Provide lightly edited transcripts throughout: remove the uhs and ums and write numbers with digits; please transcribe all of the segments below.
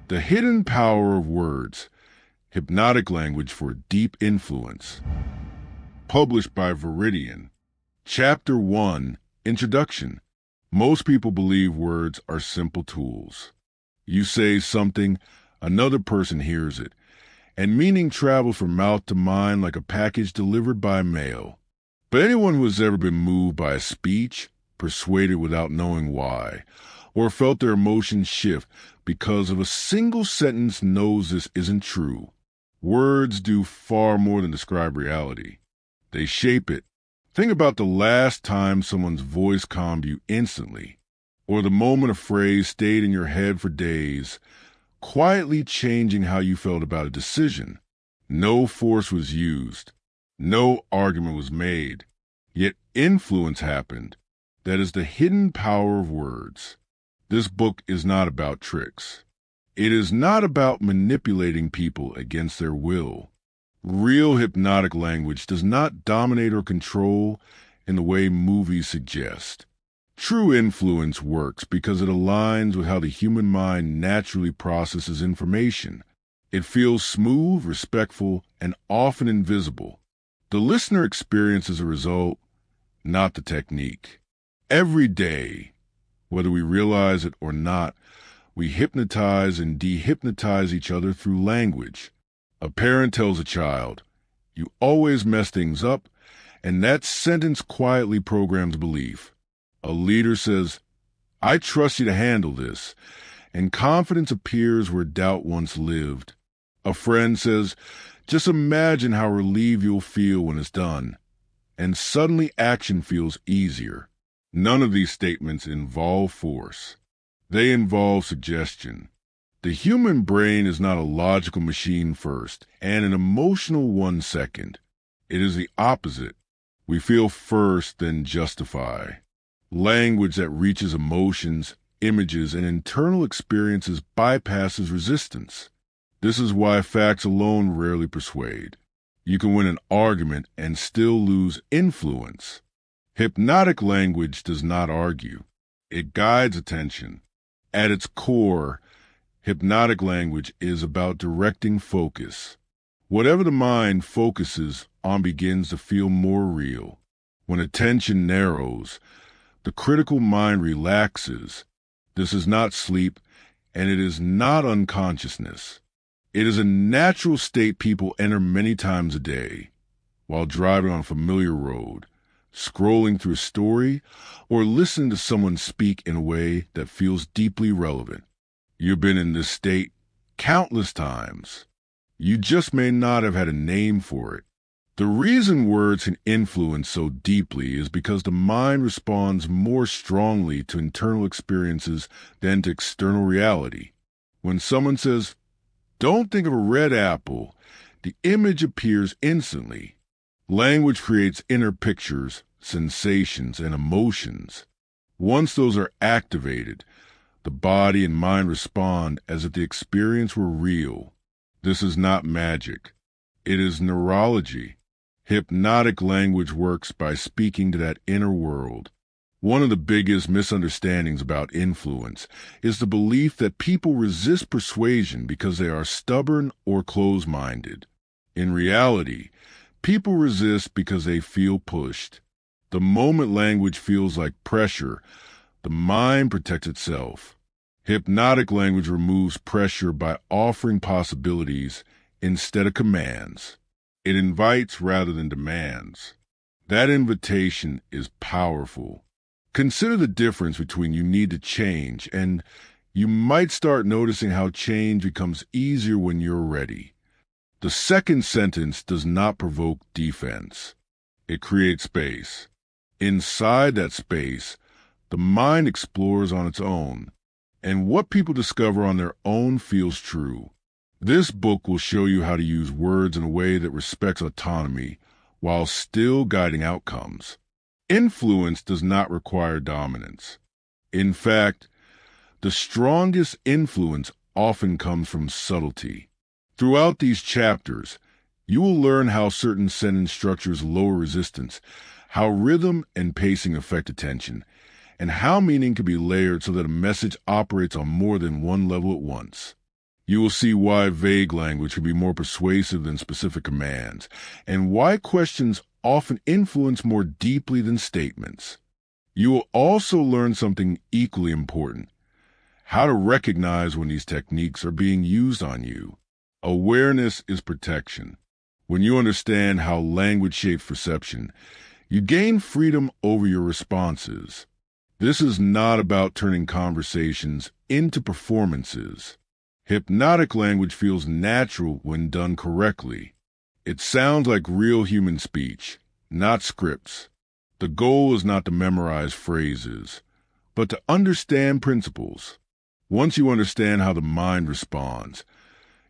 The Hidden Power of Words, Hypnotic Language for Deep Influence. Published by Viridian. Chapter 1, Introduction. Most people believe words are simple tools. You say something, another person hears it, and meaning travels from mouth to mind like a package delivered by mail. But anyone who has ever been moved by a speech, persuaded without knowing why, or felt their emotions shift because of a single sentence knows this isn't true. Words do far more than describe reality. They shape it. Think about the last time someone's voice calmed you instantly, or the moment a phrase stayed in your head for days, quietly changing how you felt about a decision. No force was used. No argument was made. Yet influence happened. That is the hidden power of words. This book is not about tricks. It is not about manipulating people against their will. Real hypnotic language does not dominate or control in the way movies suggest. True influence works because it aligns with how the human mind naturally processes information. It feels smooth, respectful, and often invisible. The listener experiences a result, not the technique. Every day, whether we realize it or not, we hypnotize and dehypnotize each other through language. A parent tells a child, "You always mess things up," and that sentence quietly programs belief. A leader says, "I trust you to handle this," and confidence appears where doubt once lived. A friend says, "Just imagine how relieved you'll feel when it's done," and suddenly action feels easier. None of these statements involve force. They involve suggestion. The human brain is not a logical machine first and an emotional one second. It is the opposite. We feel first, then justify. Language that reaches emotions, images, and internal experiences bypasses resistance. This is why facts alone rarely persuade. You can win an argument and still lose influence. Hypnotic language does not argue. It guides attention. At its core, hypnotic language is about directing focus. Whatever the mind focuses on begins to feel more real. When attention narrows, the critical mind relaxes. This is not sleep, and it is not unconsciousness. It is a natural state people enter many times a day, while driving on a familiar road, scrolling through a story, or listening to someone speak in a way that feels deeply relevant. You've been in this state countless times. You just may not have had a name for it. The reason words can influence so deeply is because the mind responds more strongly to internal experiences than to external reality. When someone says, "Don't think of a red apple," the image appears instantly. Language creates inner pictures, sensations, and emotions. Once those are activated, the body and mind respond as if the experience were real. This is not magic. It is neurology. Hypnotic language works by speaking to that inner world. One of the biggest misunderstandings about influence is the belief that people resist persuasion because they are stubborn or closed-minded. In reality, people resist because they feel pushed. The moment language feels like pressure, the mind protects itself. Hypnotic language removes pressure by offering possibilities instead of commands. It invites rather than demands. That invitation is powerful. Consider the difference between "you need to change" and "you might start noticing how change becomes easier when you're ready." The second sentence does not provoke defense. It creates space. Inside that space, the mind explores on its own, and what people discover on their own feels true. This book will show you how to use words in a way that respects autonomy while still guiding outcomes. Influence does not require dominance. In fact, the strongest influence often comes from subtlety. Throughout these chapters, you will learn how certain sentence structures lower resistance, how rhythm and pacing affect attention, and how meaning can be layered so that a message operates on more than one level at once. You will see why vague language can be more persuasive than specific commands, and why questions often influence more deeply than statements. You will also learn something equally important: how to recognize when these techniques are being used on you. Awareness is protection. When you understand how language shapes perception, you gain freedom over your responses. This is not about turning conversations into performances. Hypnotic language feels natural when done correctly. It sounds like real human speech, not scripts. The goal is not to memorize phrases, but to understand principles. Once you understand how the mind responds,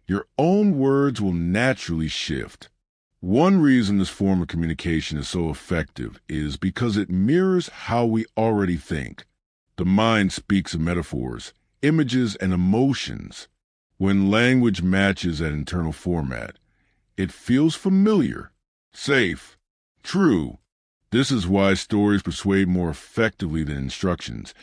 your own words will naturally shift. One reason this form of communication is so effective is because it mirrors how we already think. The mind speaks in metaphors, images, and emotions. When language matches that internal format, it feels familiar, safe, true. This is why stories persuade more effectively than instructions,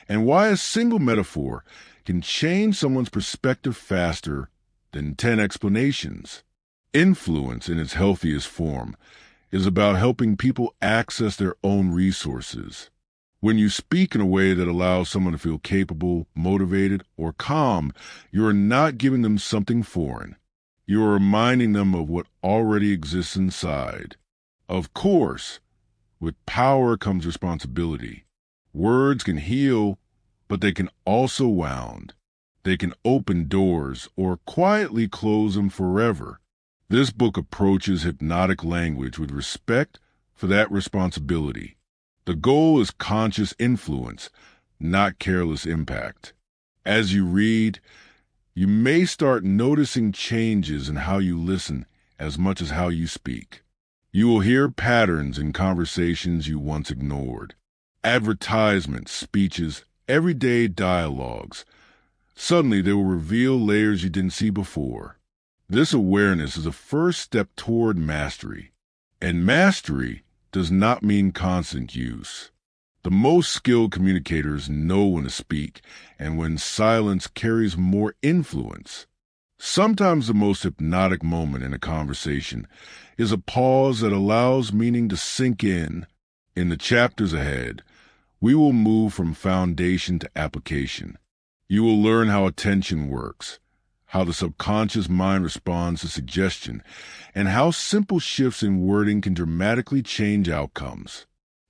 and why a single metaphor can change someone's perspective faster than 10 explanations. Influence, in its healthiest form, is about helping people access their own resources. When you speak in a way that allows someone to feel capable, motivated, or calm, you are not giving them something foreign. You are reminding them of what already exists inside. Of course, with power comes responsibility. Words can heal, but they can also wound. They can open doors or quietly close them forever. This book approaches hypnotic language with respect for that responsibility. The goal is conscious influence, not careless impact. As you read, you may start noticing changes in how you listen as much as how you speak. You will hear patterns in conversations you once ignored. Advertisements, speeches, everyday dialogues. Suddenly they will reveal layers you didn't see before. This awareness is a first step toward mastery. And mastery does not mean constant use. The most skilled communicators know when to speak and when silence carries more influence. Sometimes the most hypnotic moment in a conversation is a pause that allows meaning to sink in. In the chapters ahead, we will move from foundation to application. You will learn how attention works, how the subconscious mind responds to suggestion, and how simple shifts in wording can dramatically change outcomes.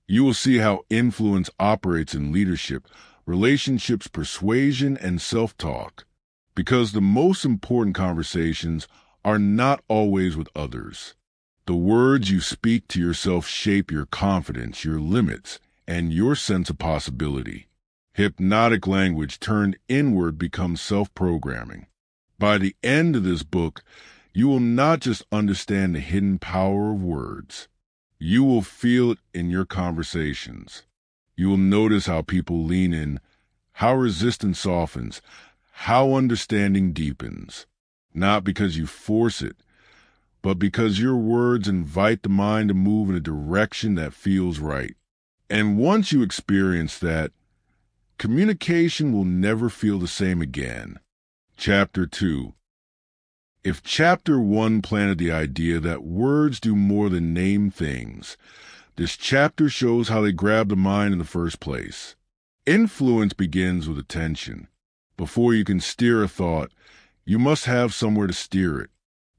You will see how influence operates in leadership, relationships, persuasion, and self-talk, because the most important conversations are not always with others. The words you speak to yourself shape your confidence, your limits, and your sense of possibility. Hypnotic language turned inward becomes self-programming. By the end of this book, you will not just understand the hidden power of words. You will feel it in your conversations. You will notice how people lean in, how resistance softens, how understanding deepens. Not because you force it, but because your words invite the mind to move in a direction that feels right. And once you experience that, communication will never feel the same again. Chapter 2. If Chapter 1 planted the idea that words do more than name things, this chapter shows how they grab the mind in the first place. Influence begins with attention. Before you can steer a thought, you must have somewhere to steer it.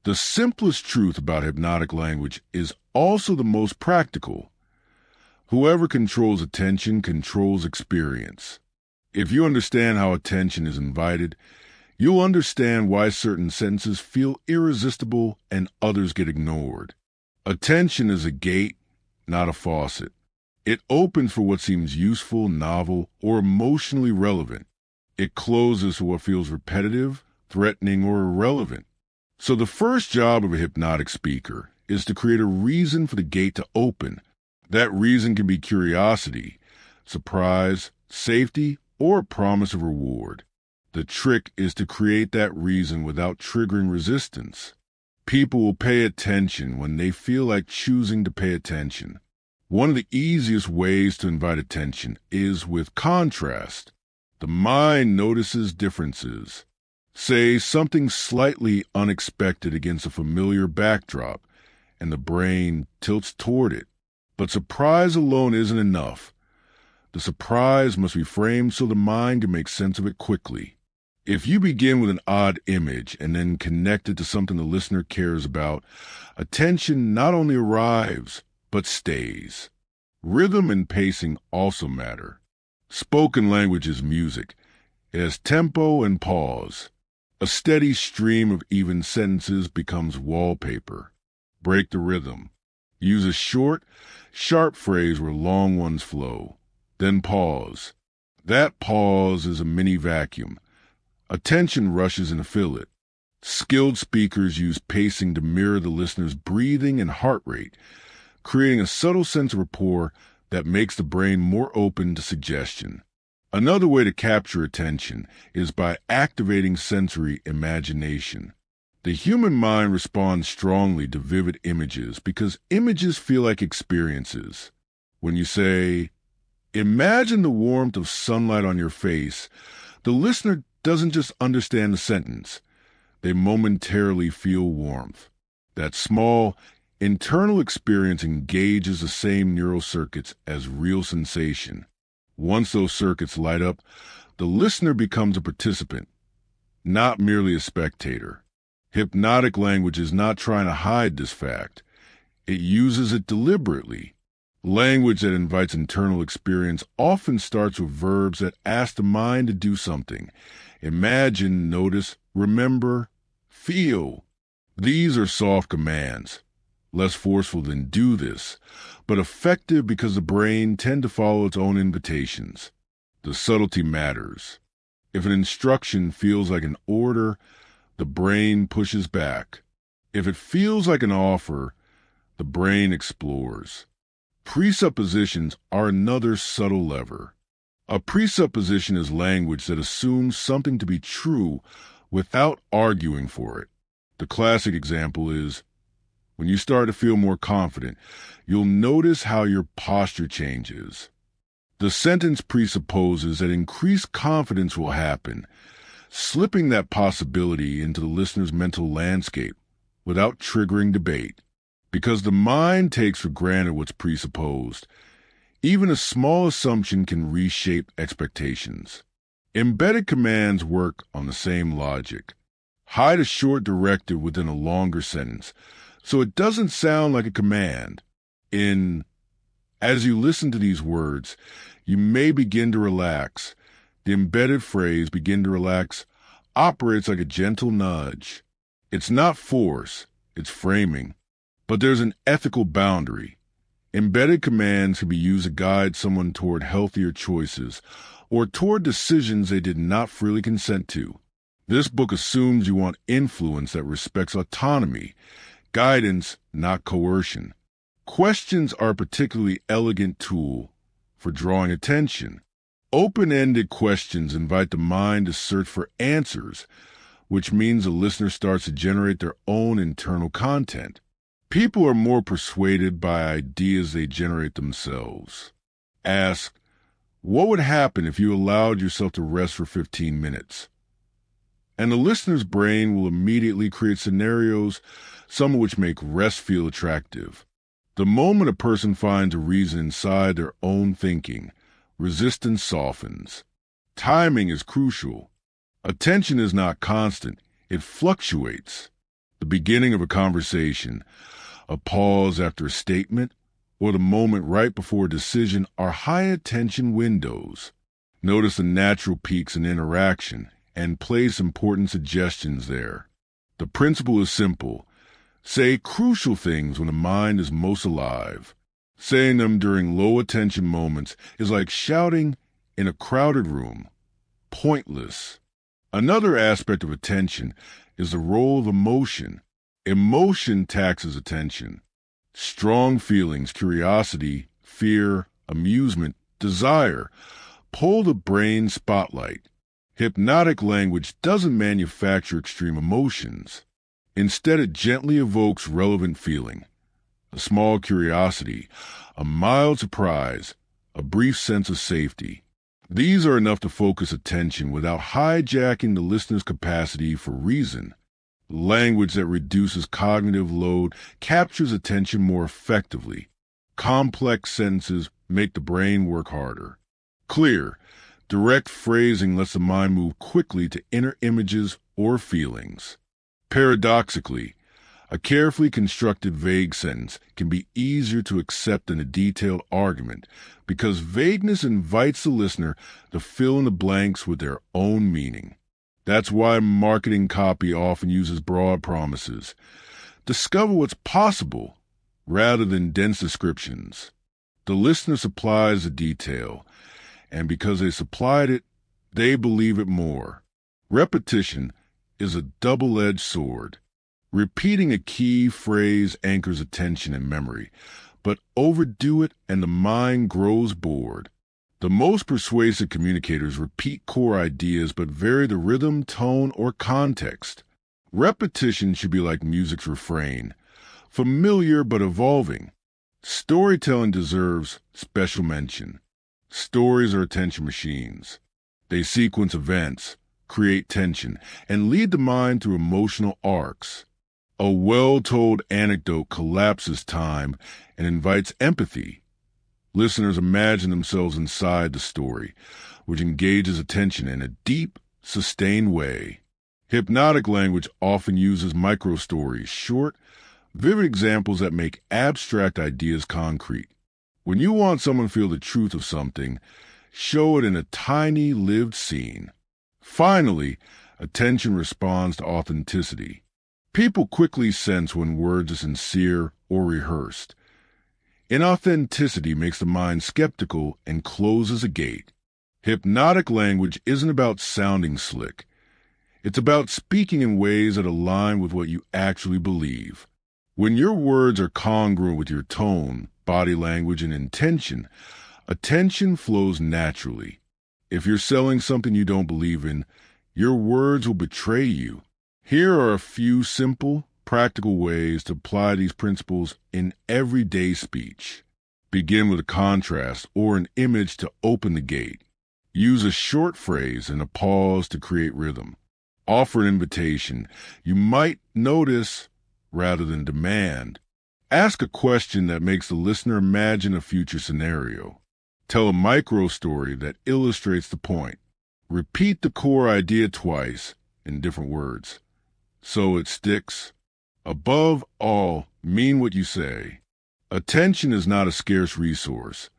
The simplest truth about hypnotic language is also the most practical. Whoever controls attention controls experience. If you understand how attention is invited, you'll understand why certain sentences feel irresistible and others get ignored. Attention is a gate, not a faucet. It opens for what seems useful, novel, or emotionally relevant. It closes for what feels repetitive, threatening, or irrelevant. So the first job of a hypnotic speaker is to create a reason for the gate to open. That reason can be curiosity, surprise, safety, or a promise of reward. The trick is to create that reason without triggering resistance. People will pay attention when they feel like choosing to pay attention. One of the easiest ways to invite attention is with contrast. The mind notices differences. Say something slightly unexpected against a familiar backdrop, and the brain tilts toward it. But surprise alone isn't enough. The surprise must be framed so the mind can make sense of it quickly. If you begin with an odd image and then connect it to something the listener cares about, attention not only arrives, but stays. Rhythm and pacing also matter. Spoken language is music. It has tempo and pause. A steady stream of even sentences becomes wallpaper. Break the rhythm. Use a short, sharp phrase where long ones flow. Then pause. That pause is a mini vacuum. Attention rushes in to fill it. Skilled speakers use pacing to mirror the listener's breathing and heart rate, creating a subtle sense of rapport that makes the brain more open to suggestion. Another way to capture attention is by activating sensory imagination. The human mind responds strongly to vivid images because images feel like experiences. When you say, "Imagine the warmth of sunlight on your face," the listener doesn't just understand the sentence. They momentarily feel warmth. That small, internal experience engages the same neural circuits as real sensation. Once those circuits light up, the listener becomes a participant, not merely a spectator. Hypnotic language is not trying to hide this fact. It uses it deliberately. Language that invites internal experience often starts with verbs that ask the mind to do something. Imagine, notice, remember, feel. These are soft commands, less forceful than "do this," but effective because the brain tends to follow its own invitations. The subtlety matters. If an instruction feels like an order, the brain pushes back. If it feels like an offer, the brain explores. Presuppositions are another subtle lever. A presupposition is language that assumes something to be true without arguing for it. The classic example is, when you start to feel more confident, you'll notice how your posture changes. The sentence presupposes that increased confidence will happen, slipping that possibility into the listener's mental landscape without triggering debate. Because the mind takes for granted what's presupposed, even a small assumption can reshape expectations. Embedded commands work on the same logic. Hide a short directive within a longer sentence, so it doesn't sound like a command. As you listen to these words, you may begin to relax. The embedded phrase, "begin to relax," operates like a gentle nudge. It's not force, it's framing. But there's an ethical boundary. Embedded commands can be used to guide someone toward healthier choices or toward decisions they did not freely consent to. This book assumes you want influence that respects autonomy, guidance, not coercion. Questions are a particularly elegant tool for drawing attention. Open-ended questions invite the mind to search for answers, which means the listener starts to generate their own internal content. People are more persuaded by ideas they generate themselves. Ask, what would happen if you allowed yourself to rest for 15 minutes? And the listener's brain will immediately create scenarios, some of which make rest feel attractive. The moment a person finds a reason inside their own thinking, resistance softens. Timing is crucial. Attention is not constant, it fluctuates. The beginning of a conversation, a pause after a statement, or the moment right before a decision are high-attention windows. Notice the natural peaks in interaction and place important suggestions there. The principle is simple. Say crucial things when the mind is most alive. Saying them during low-attention moments is like shouting in a crowded room. Pointless. Another aspect of attention is the role of emotion. Emotion taxes attention. Strong feelings, curiosity, fear, amusement, desire, pull the brain spotlight. Hypnotic language doesn't manufacture extreme emotions. Instead, it gently evokes relevant feeling. A small curiosity, a mild surprise, a brief sense of safety. These are enough to focus attention without hijacking the listener's capacity for reason. Language that reduces cognitive load captures attention more effectively. Complex sentences make the brain work harder. Clear, direct phrasing lets the mind move quickly to inner images or feelings. Paradoxically, a carefully constructed vague sentence can be easier to accept than a detailed argument because vagueness invites the listener to fill in the blanks with their own meaning. That's why marketing copy often uses broad promises. Discover what's possible rather than dense descriptions. The listener supplies the detail, and because they supplied it, they believe it more. Repetition is a double-edged sword. Repeating a key phrase anchors attention and memory, but overdo it and the mind grows bored. The most persuasive communicators repeat core ideas but vary the rhythm, tone, or context. Repetition should be like music's refrain, familiar but evolving. Storytelling deserves special mention. Stories are attention machines. They sequence events, create tension, and lead the mind through emotional arcs. A well-told anecdote collapses time and invites empathy. Listeners imagine themselves inside the story, which engages attention in a deep, sustained way. Hypnotic language often uses micro-stories, short, vivid examples that make abstract ideas concrete. When you want someone to feel the truth of something, show it in a tiny, lived scene. Finally, attention responds to authenticity. People quickly sense when words are sincere or rehearsed. Inauthenticity makes the mind skeptical and closes a gate. Hypnotic language isn't about sounding slick. It's about speaking in ways that align with what you actually believe. When your words are congruent with your tone, body language, and intention, attention flows naturally. If you're selling something you don't believe in, your words will betray you. Here are a few simple, practical ways to apply these principles in everyday speech. Begin with a contrast or an image to open the gate. Use a short phrase and a pause to create rhythm. Offer an invitation you might notice rather than demand. Ask a question that makes the listener imagine a future scenario. Tell a micro story that illustrates the point. Repeat the core idea twice in different words, so it sticks. Above all, mean what you say. Attention is not a scarce resource.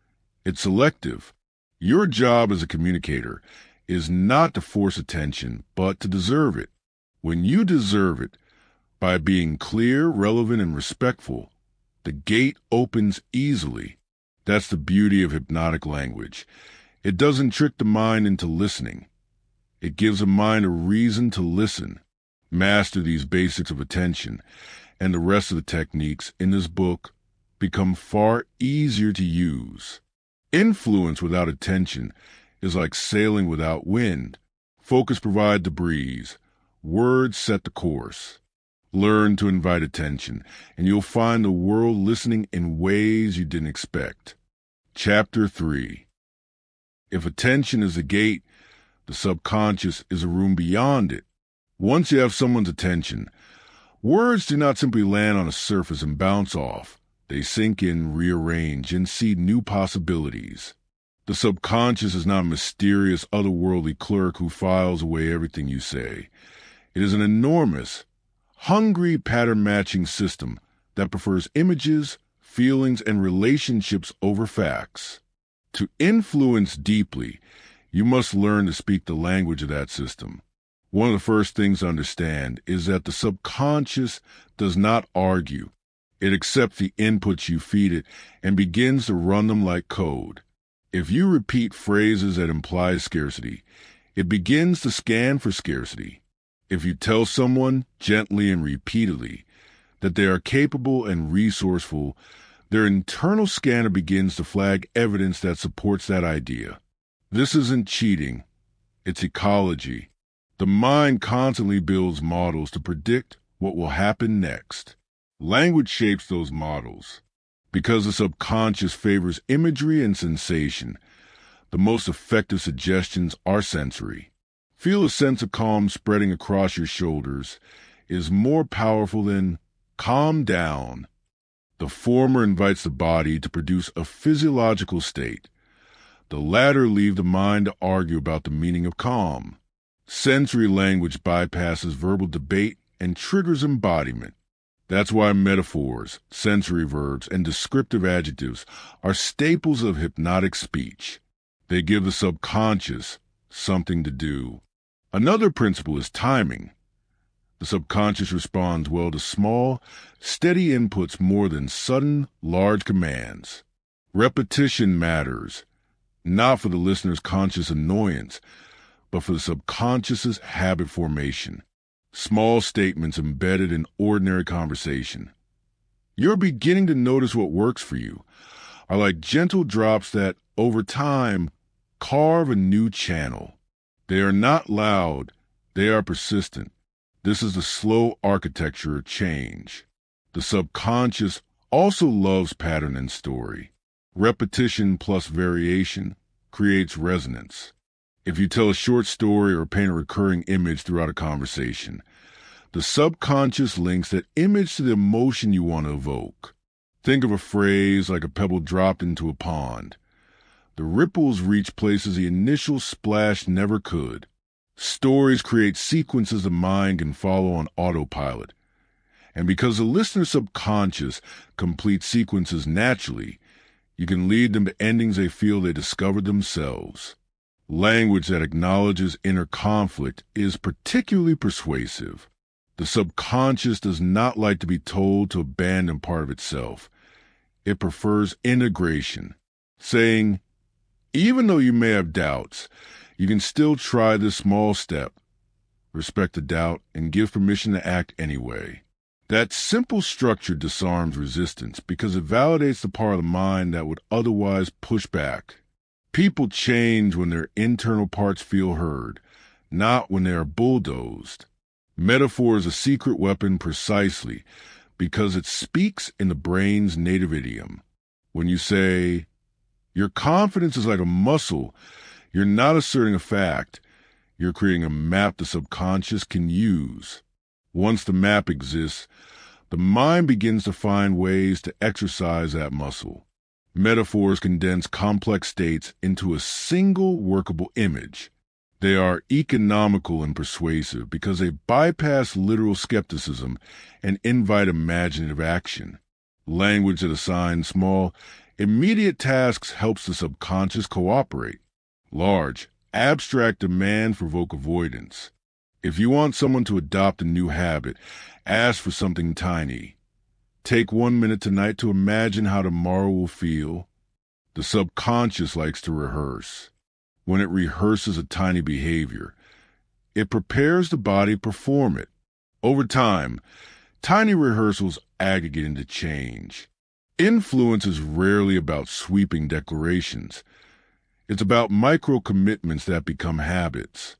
It's selective. Your job as a communicator is not to force attention, but to deserve it. When you deserve it, by being clear, relevant, and respectful, the gate opens easily. That's the beauty of hypnotic language. It doesn't trick the mind into listening. It gives a mind a reason to listen. Master these basics of attention, and the rest of the techniques in this book become far easier to use. Influence without attention is like sailing without wind. Focus provides the breeze. Words set the course. Learn to invite attention, and you'll find the world listening in ways you didn't expect. Chapter 3. If attention is the gate, the subconscious is a room beyond it. Once you have someone's attention, words do not simply land on a surface and bounce off. They sink in, rearrange, and see new possibilities. The subconscious is not a mysterious, otherworldly clerk who files away everything you say. It is an enormous, hungry pattern-matching system that prefers images, feelings, and relationships over facts. To influence deeply, you must learn to speak the language of that system. One of the first things to understand is that the subconscious does not argue. It accepts the inputs you feed it and begins to run them like code. If you repeat phrases that imply scarcity, it begins to scan for scarcity. If you tell someone, gently and repeatedly, that they are capable and resourceful, their internal scanner begins to flag evidence that supports that idea. This isn't cheating. It's ecology. The mind constantly builds models to predict what will happen next. Language shapes those models. Because the subconscious favors imagery and sensation, The most effective suggestions are sensory. Feel a sense of calm spreading across your shoulders is more powerful than calm down. The former invites the body to produce a physiological state. The latter leaves the mind to argue about the meaning of calm. Sensory language bypasses verbal debate and triggers embodiment. That's why metaphors, sensory verbs, and descriptive adjectives are staples of hypnotic speech. They give the subconscious something to do. Another principle is timing. The subconscious responds well to small, steady inputs more than sudden, large commands. Repetition matters, not for the listener's conscious annoyance, but for the subconscious's habit formation. Small statements embedded in ordinary conversation. You're beginning to notice what works for you are like gentle drops that, over time, carve a new channel. They are not loud, they are persistent. This is the slow architecture of change. The subconscious also loves pattern and story. Repetition plus variation creates resonance. If you tell a short story or paint a recurring image throughout a conversation, the subconscious links that image to the emotion you want to evoke. Think of a phrase like a pebble dropped into a pond. The ripples reach places the initial splash never could. Stories create sequences the mind can follow on autopilot. And because the listener's subconscious completes sequences naturally, you can lead them to endings they feel they discovered themselves. Language that acknowledges inner conflict is particularly persuasive. The subconscious does not like to be told to abandon part of itself. It prefers integration, saying, even though you may have doubts, you can still try this small step. Respect the doubt and give permission to act anyway. That simple structure disarms resistance because it validates the part of the mind that would otherwise push back. People change when their internal parts feel heard, not when they are bulldozed. Metaphor is a secret weapon precisely because it speaks in the brain's native idiom. When you say, your confidence is like a muscle, you're not asserting a fact. You're creating a map the subconscious can use. Once the map exists, the mind begins to find ways to exercise that muscle. Metaphors condense complex states into a single workable image. They are economical and persuasive because they bypass literal skepticism and invite imaginative action. Language that assigns small, immediate tasks helps the subconscious cooperate. Large, abstract demand provoke avoidance. If you want someone to adopt a new habit, ask for something tiny. Take 1 minute tonight to imagine how tomorrow will feel. The subconscious likes to rehearse. When it rehearses a tiny behavior, it prepares the body to perform it. Over time, tiny rehearsals aggregate into change. Influence is rarely about sweeping declarations. It's about micro-commitments that become habits.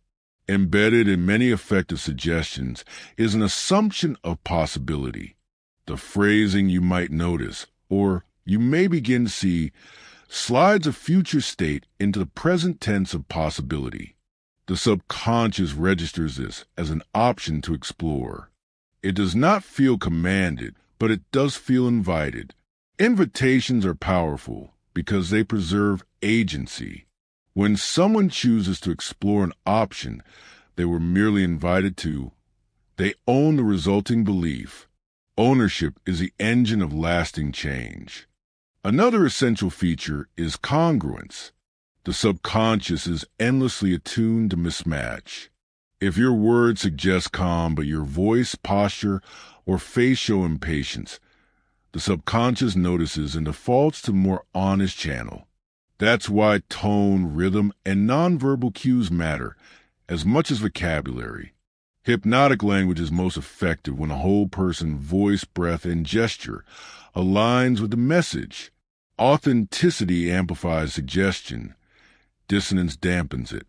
Embedded in many effective suggestions is an assumption of possibility. The phrasing you might notice, or you may begin to see, slides a future state into the present tense of possibility. The subconscious registers this as an option to explore. It does not feel commanded, but it does feel invited. Invitations are powerful because they preserve agency. When someone chooses to explore an option they were merely invited to, they own the resulting belief. Ownership is the engine of lasting change. Another essential feature is congruence. The subconscious is endlessly attuned to mismatch. If your words suggest calm but your voice, posture, or face show impatience, the subconscious notices and defaults to a more honest channel. That's why tone, rhythm, and nonverbal cues matter as much as vocabulary. Hypnotic language is most effective when a whole person's voice, breath, and gesture aligns with the message. Authenticity amplifies suggestion. Dissonance dampens it.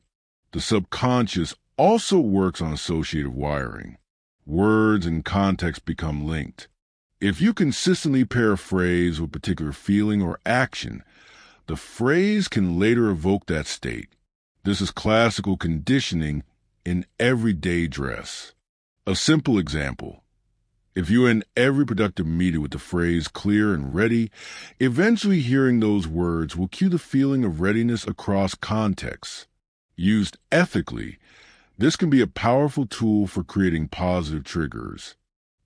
The subconscious also works on associative wiring. Words and context become linked. If you consistently pair a phrase with a particular feeling or action, The phrase can later evoke that state. This is classical conditioning in everyday dress. A simple example. If you end every productive meeting with the phrase clear and ready, eventually hearing those words will cue the feeling of readiness across contexts. Used ethically, this can be a powerful tool for creating positive triggers.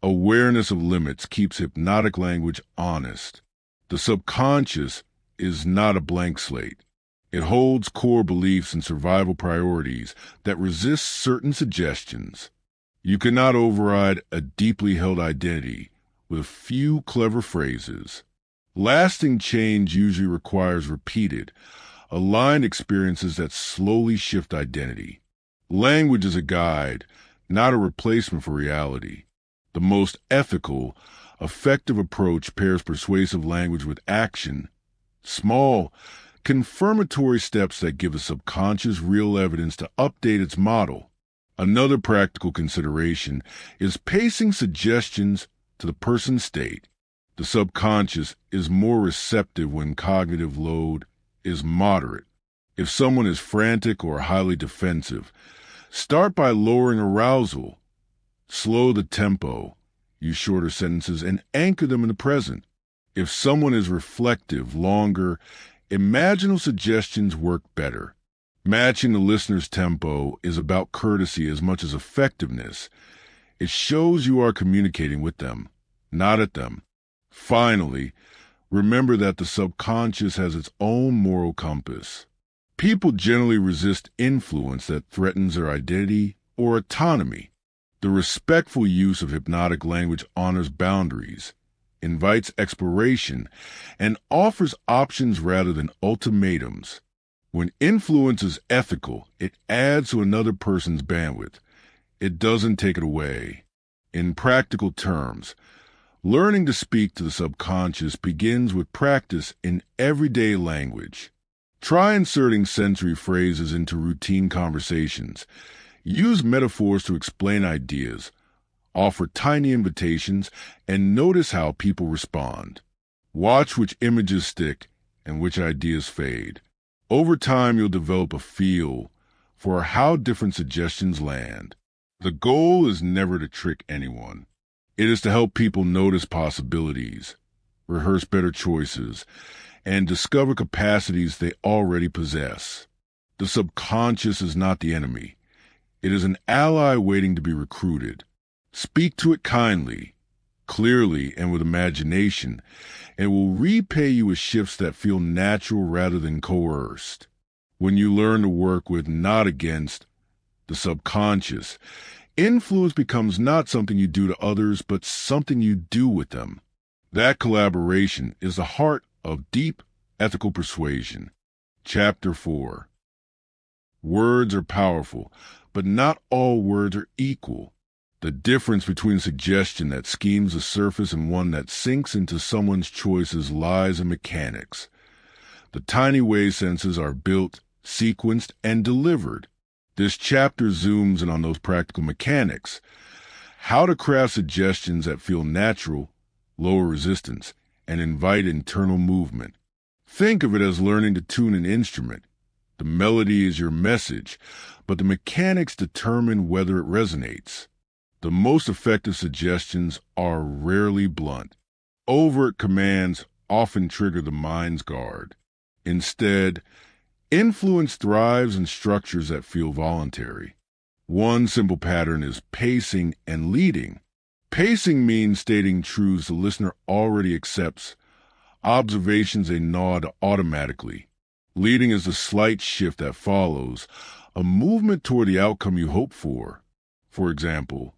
Awareness of limits keeps hypnotic language honest. The subconscious is not a blank slate. It holds core beliefs and survival priorities that resist certain suggestions. You cannot override a deeply held identity with a few clever phrases. Lasting change usually requires repeated, aligned experiences that slowly shift identity. Language is a guide, not a replacement for reality. The most ethical, effective approach pairs persuasive language with action, small, confirmatory steps that give the subconscious real evidence to update its model. Another practical consideration is pacing suggestions to the person's state. The subconscious is more receptive when cognitive load is moderate. If someone is frantic or highly defensive, start by lowering arousal. Slow the tempo, use shorter sentences, and anchor them in the present. If someone is reflective, longer, imaginal suggestions work better. Matching the listener's tempo is about courtesy as much as effectiveness. It shows you are communicating with them, not at them. Finally, remember that the subconscious has its own moral compass. People generally resist influence that threatens their identity or autonomy. The respectful use of hypnotic language honors boundaries, invites exploration, and offers options rather than ultimatums. When influence is ethical, it adds to another person's bandwidth. It doesn't take it away. In practical terms, learning to speak to the subconscious begins with practice in everyday language. Try inserting sensory phrases into routine conversations. Use metaphors to explain ideas. Offer tiny invitations and notice how people respond. Watch which images stick and which ideas fade. Over time, you'll develop a feel for how different suggestions land. The goal is never to trick anyone. It is to help people notice possibilities, rehearse better choices, and discover capacities they already possess. The subconscious is not the enemy. It is an ally waiting to be recruited. Speak to it kindly, clearly, and with imagination, and it will repay you with shifts that feel natural rather than coerced. When you learn to work with, not against, the subconscious, influence becomes not something you do to others, but something you do with them. That collaboration is the heart of deep ethical persuasion. Chapter 4. Words are powerful, but not all words are equal. The difference between suggestion that schemes the surface and one that sinks into someone's choices lies in mechanics. The tiny way sentences are built, sequenced, and delivered. This chapter zooms in on those practical mechanics. How to craft suggestions that feel natural, lower resistance, and invite internal movement. Think of it as learning to tune an instrument. The melody is your message, but the mechanics determine whether it resonates. The most effective suggestions are rarely blunt. Overt commands often trigger the mind's guard. Instead, influence thrives in structures that feel voluntary. One simple pattern is pacing and leading. Pacing means stating truths the listener already accepts, observations they nod automatically. Leading is the slight shift that follows, a movement toward the outcome you hope for. For example,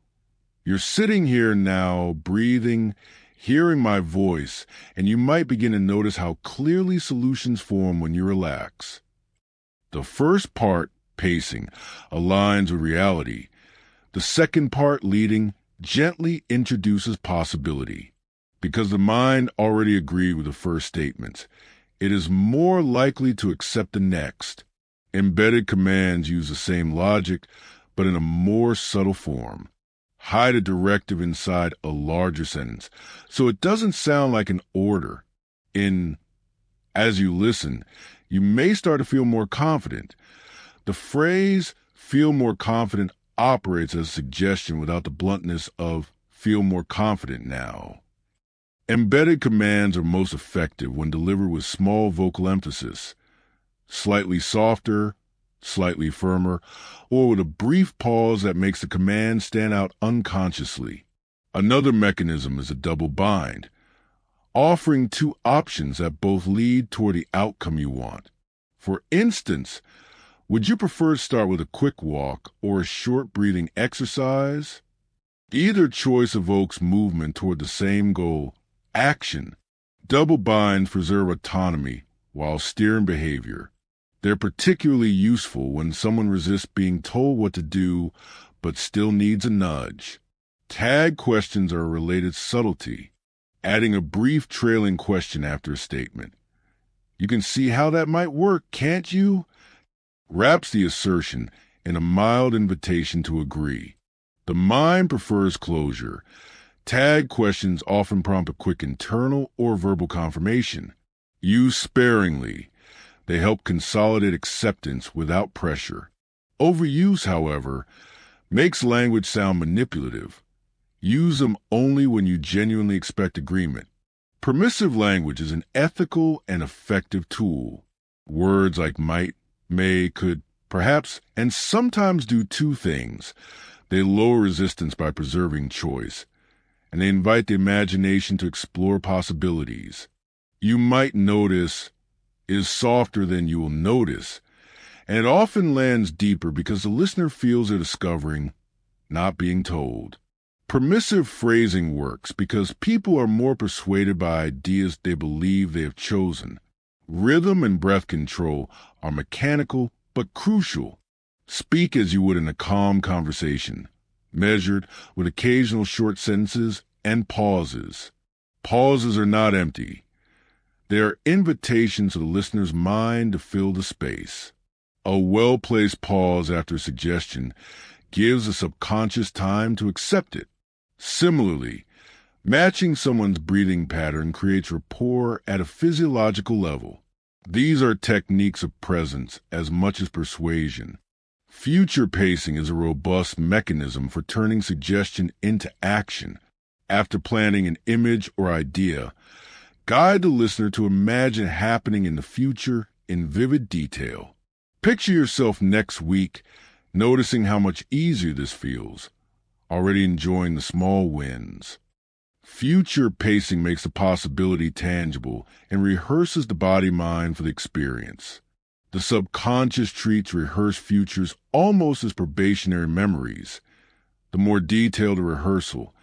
you're sitting here now, breathing, hearing my voice, and you might begin to notice how clearly solutions form when you relax. The first part, pacing, aligns with reality. The second part, leading, gently introduces possibility. Because the mind already agreed with the first statements, it is more likely to accept the next. Embedded commands use the same logic, but in a more subtle form. Hide a directive inside a larger sentence, so it doesn't sound like an order. In As you listen, you may start to feel more confident. The phrase feel more confident operates as a suggestion without the bluntness of feel more confident now. Embedded commands are most effective when delivered with small vocal emphasis, slightly softer, slightly firmer, or with a brief pause that makes the command stand out unconsciously. Another mechanism is a double bind, offering two options that both lead toward the outcome you want. For instance, would you prefer to start with a quick walk or a short breathing exercise? Either choice evokes movement toward the same goal, action. Double binds preserve autonomy while steering behavior. They're particularly useful when someone resists being told what to do but still needs a nudge. Tag questions are a related subtlety, adding a brief trailing question after a statement. You can see how that might work, can't you? Wraps the assertion in a mild invitation to agree. The mind prefers closure. Tag questions often prompt a quick internal or verbal confirmation. Used sparingly, they help consolidate acceptance without pressure. Overuse, however, makes language sound manipulative. Use them only when you genuinely expect agreement. Permissive language is an ethical and effective tool. Words like might, may, could, perhaps, and sometimes do two things. They lower resistance by preserving choice, and they invite the imagination to explore possibilities. You might notice is softer than you will notice, and it often lands deeper because the listener feels they're discovering, not being told. Permissive phrasing works because people are more persuaded by ideas they believe they have chosen. Rhythm and breath control are mechanical but crucial. Speak as you would in a calm conversation, measured with occasional short sentences and pauses. Pauses are not empty. They are invitations to the listener's mind to fill the space. A well-placed pause after a suggestion gives the subconscious time to accept it. Similarly, matching someone's breathing pattern creates rapport at a physiological level. These are techniques of presence as much as persuasion. Future pacing is a robust mechanism for turning suggestion into action. After planning an image or idea, guide the listener to imagine it happening in the future in vivid detail. Picture yourself next week, noticing how much easier this feels, already enjoying the small wins. Future pacing makes the possibility tangible and rehearses the body-mind for the experience. The subconscious treats rehearsed futures almost as probationary memories. The more detailed a rehearsal,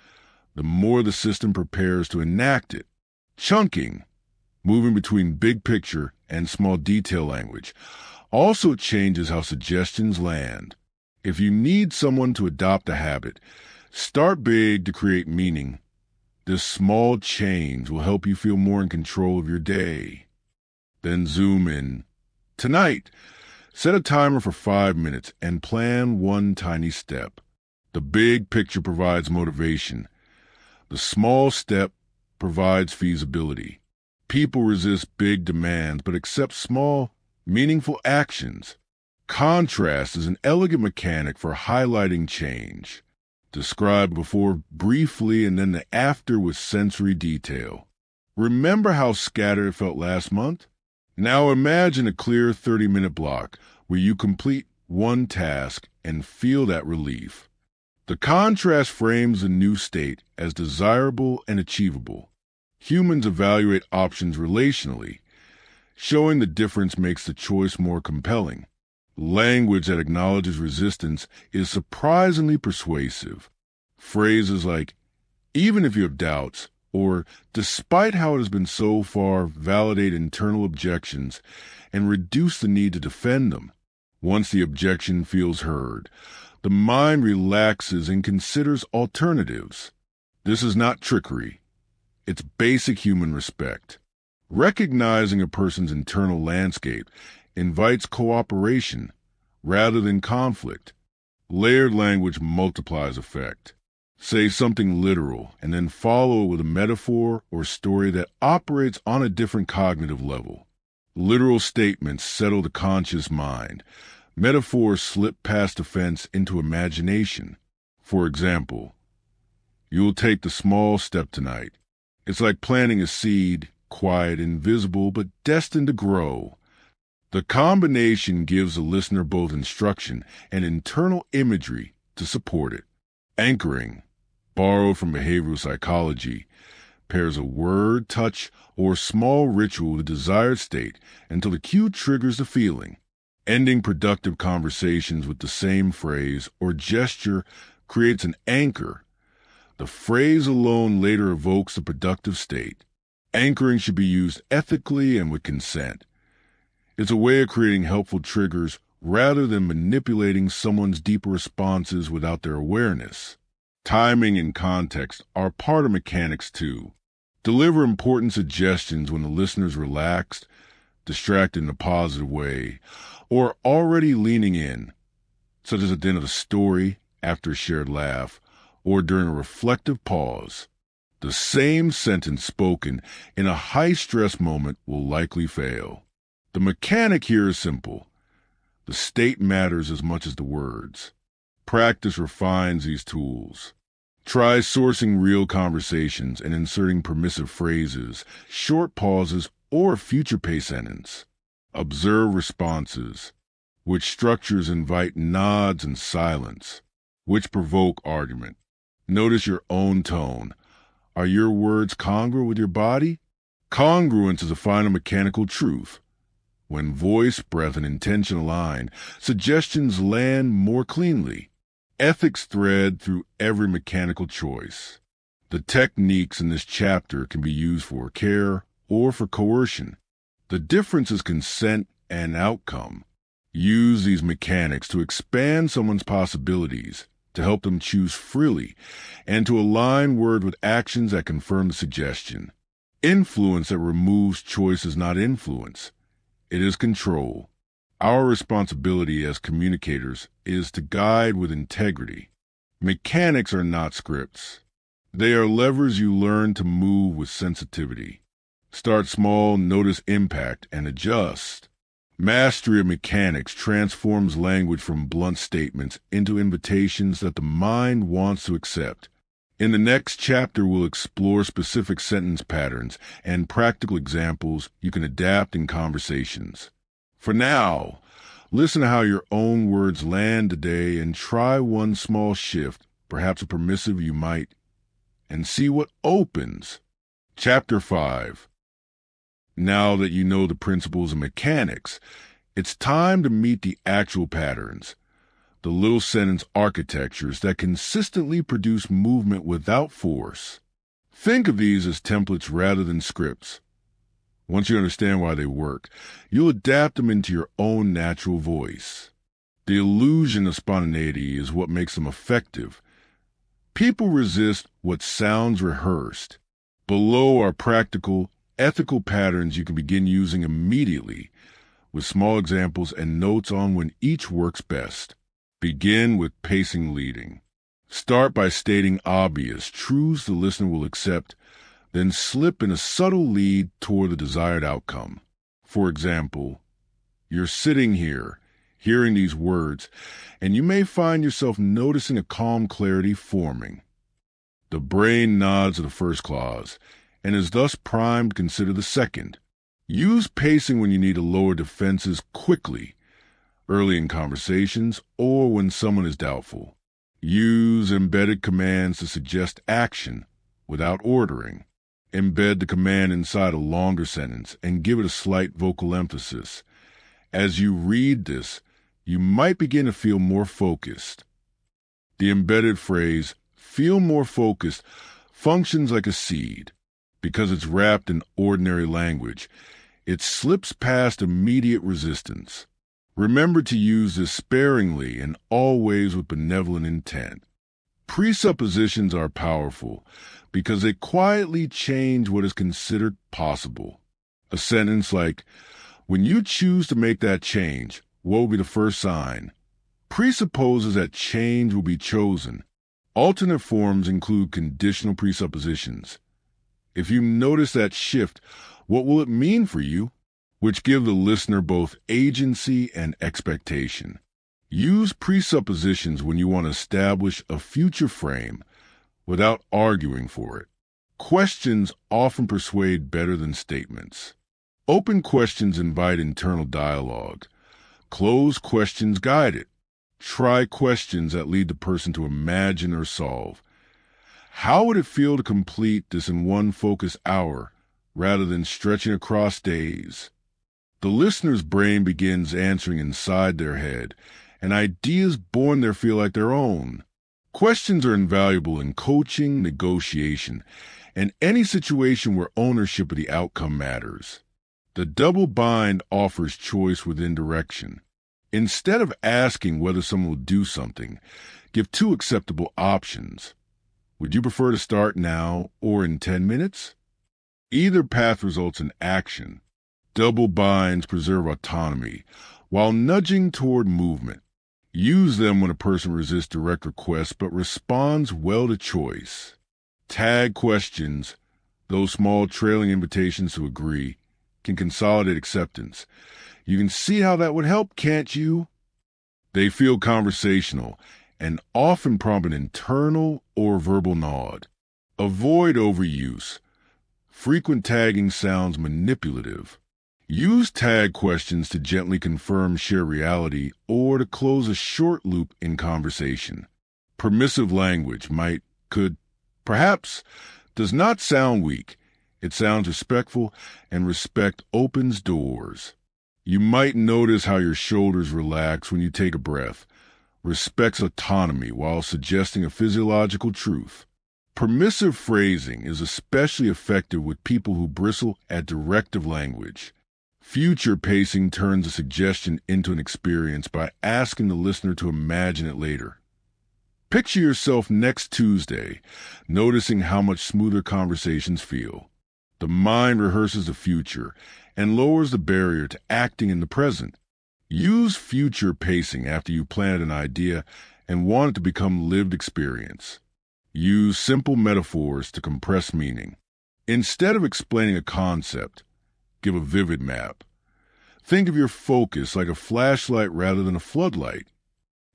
the more the system prepares to enact it. Chunking, moving between big picture and small detail language, also changes how suggestions land. If you need someone to adopt a habit, start big to create meaning. This small change will help you feel more in control of your day. Then zoom in. Tonight, set a timer for 5 minutes and plan one tiny step. The big picture provides motivation. The small step provides feasibility. People resist big demands but accept small, meaningful actions. Contrast is an elegant mechanic for highlighting change. Describe before briefly and then the after with sensory detail. Remember how scattered it felt last month? Now imagine a clear 30-minute block where you complete one task and feel that relief. The contrast frames the new state as desirable and achievable. Humans evaluate options relationally. Showing the difference makes the choice more compelling. Language that acknowledges resistance is surprisingly persuasive. Phrases like, even if you have doubts, or despite how it has been so far, validate internal objections and reduce the need to defend them. Once the objection feels heard, the mind relaxes and considers alternatives. This is not trickery. It's basic human respect. Recognizing a person's internal landscape invites cooperation rather than conflict. Layered language multiplies effect. Say something literal and then follow it with a metaphor or story that operates on a different cognitive level. Literal statements settle the conscious mind. Metaphors slip past offense into imagination. For example, you'll take the small step tonight. It's like planting a seed, quiet, invisible, but destined to grow. The combination gives the listener both instruction and internal imagery to support it. Anchoring, borrowed from behavioral psychology, pairs a word, touch, or small ritual with the desired state until the cue triggers the feeling. Ending productive conversations with the same phrase or gesture creates an anchor. The phrase alone later evokes the productive state. Anchoring should be used ethically and with consent. It's a way of creating helpful triggers rather than manipulating someone's deeper responses without their awareness. Timing and context are part of mechanics too. Deliver important suggestions when the listener's relaxed, distracted in a positive way, or already leaning in, such as at the end of a story, after a shared laugh, or during a reflective pause. The same sentence spoken in a high-stress moment will likely fail. The mechanic here is simple. The state matters as much as the words. Practice refines these tools. Try sourcing real conversations and inserting permissive phrases, short pauses, or a future pace sentence. Observe responses. Which structures invite nods and silence? Which provoke argument? Notice your own tone. Are your words congruent with your body? Congruence is a final mechanical truth. When voice, breath, and intention align, suggestions land more cleanly. Ethics thread through every mechanical choice. The techniques in this chapter can be used for care or for coercion. The difference is consent and outcome. Use these mechanics to expand someone's possibilities, to help them choose freely, and to align word with actions that confirm the suggestion. Influence that removes choice is not influence. It is control. Our responsibility as communicators is to guide with integrity. Mechanics are not scripts. They are levers you learn to move with sensitivity. Start small, notice impact, and adjust. Mastery of mechanics transforms language from blunt statements into invitations that the mind wants to accept. In the next chapter, we'll explore specific sentence patterns and practical examples you can adapt in conversations. For now, listen to how your own words land today and try one small shift, perhaps a permissive you might, and see what opens. Chapter 5. Now that you know the principles of mechanics, it's time to meet the actual patterns, the little sentence architectures that consistently produce movement without force. Think of these as templates rather than scripts. Once you understand why they work, you'll adapt them into your own natural voice. The illusion of spontaneity is what makes them effective. People resist what sounds rehearsed. Below are practical, ethical patterns you can begin using immediately, with small examples and notes on when each works best. Begin with pacing leading. Start by stating obvious truths the listener will accept, then slip in a subtle lead toward the desired outcome. For example, you're sitting here, hearing these words, and you may find yourself noticing a calm clarity forming. The brain nods to the first clause, and is thus primed to consider the second. Use pacing when you need to lower defenses quickly, early in conversations, or when someone is doubtful. Use embedded commands to suggest action without ordering. Embed the command inside a longer sentence and give it a slight vocal emphasis. As you read this, you might begin to feel more focused. The embedded phrase, feel more focused, functions like a seed. Because it's wrapped in ordinary language, it slips past immediate resistance. Remember to use this sparingly and always with benevolent intent. Presuppositions are powerful because they quietly change what is considered possible. A sentence like, when you choose to make that change, what will be the first sign? Presupposes that change will be chosen. Alternate forms include conditional presuppositions. If you notice that shift, what will it mean for you? which give the listener both agency and expectation. Use presuppositions when you want to establish a future frame without arguing for it. Questions often persuade better than statements. Open questions invite internal dialogue. Closed questions guide it. Try questions that lead the person to imagine or solve. How would it feel to complete this in one focused hour rather than stretching across days? The listener's brain begins answering inside their head, and ideas born there feel like their own. Questions are invaluable in coaching, negotiation, and any situation where ownership of the outcome matters. The double bind offers choice within direction. Instead of asking whether someone will do something, give two acceptable options. Would you prefer to start now or in 10 minutes? Either path results in action. Double binds preserve autonomy, while nudging toward movement. Use them when a person resists direct requests but responds well to choice. Tag questions, those small trailing invitations to agree, can consolidate acceptance. You can see how that would help, can't you? They feel conversational and often prompt an internal or verbal nod. Avoid overuse. Frequent tagging sounds manipulative. Use tag questions to gently confirm shared reality or to close a short loop in conversation. Permissive language could, perhaps, does not sound weak. It sounds respectful, and respect opens doors. You might notice how your shoulders relax when you take a breath. Respects autonomy while suggesting a physiological truth. Permissive phrasing is especially effective with people who bristle at directive language. Future pacing turns a suggestion into an experience by asking the listener to imagine it later. Picture yourself next Tuesday, noticing how much smoother conversations feel. The mind rehearses the future and lowers the barrier to acting in the present. Use future pacing after you planted an idea and want it to become lived experience. Use simple metaphors to compress meaning. Instead of explaining a concept, give a vivid map. Think of your focus like a flashlight rather than a floodlight.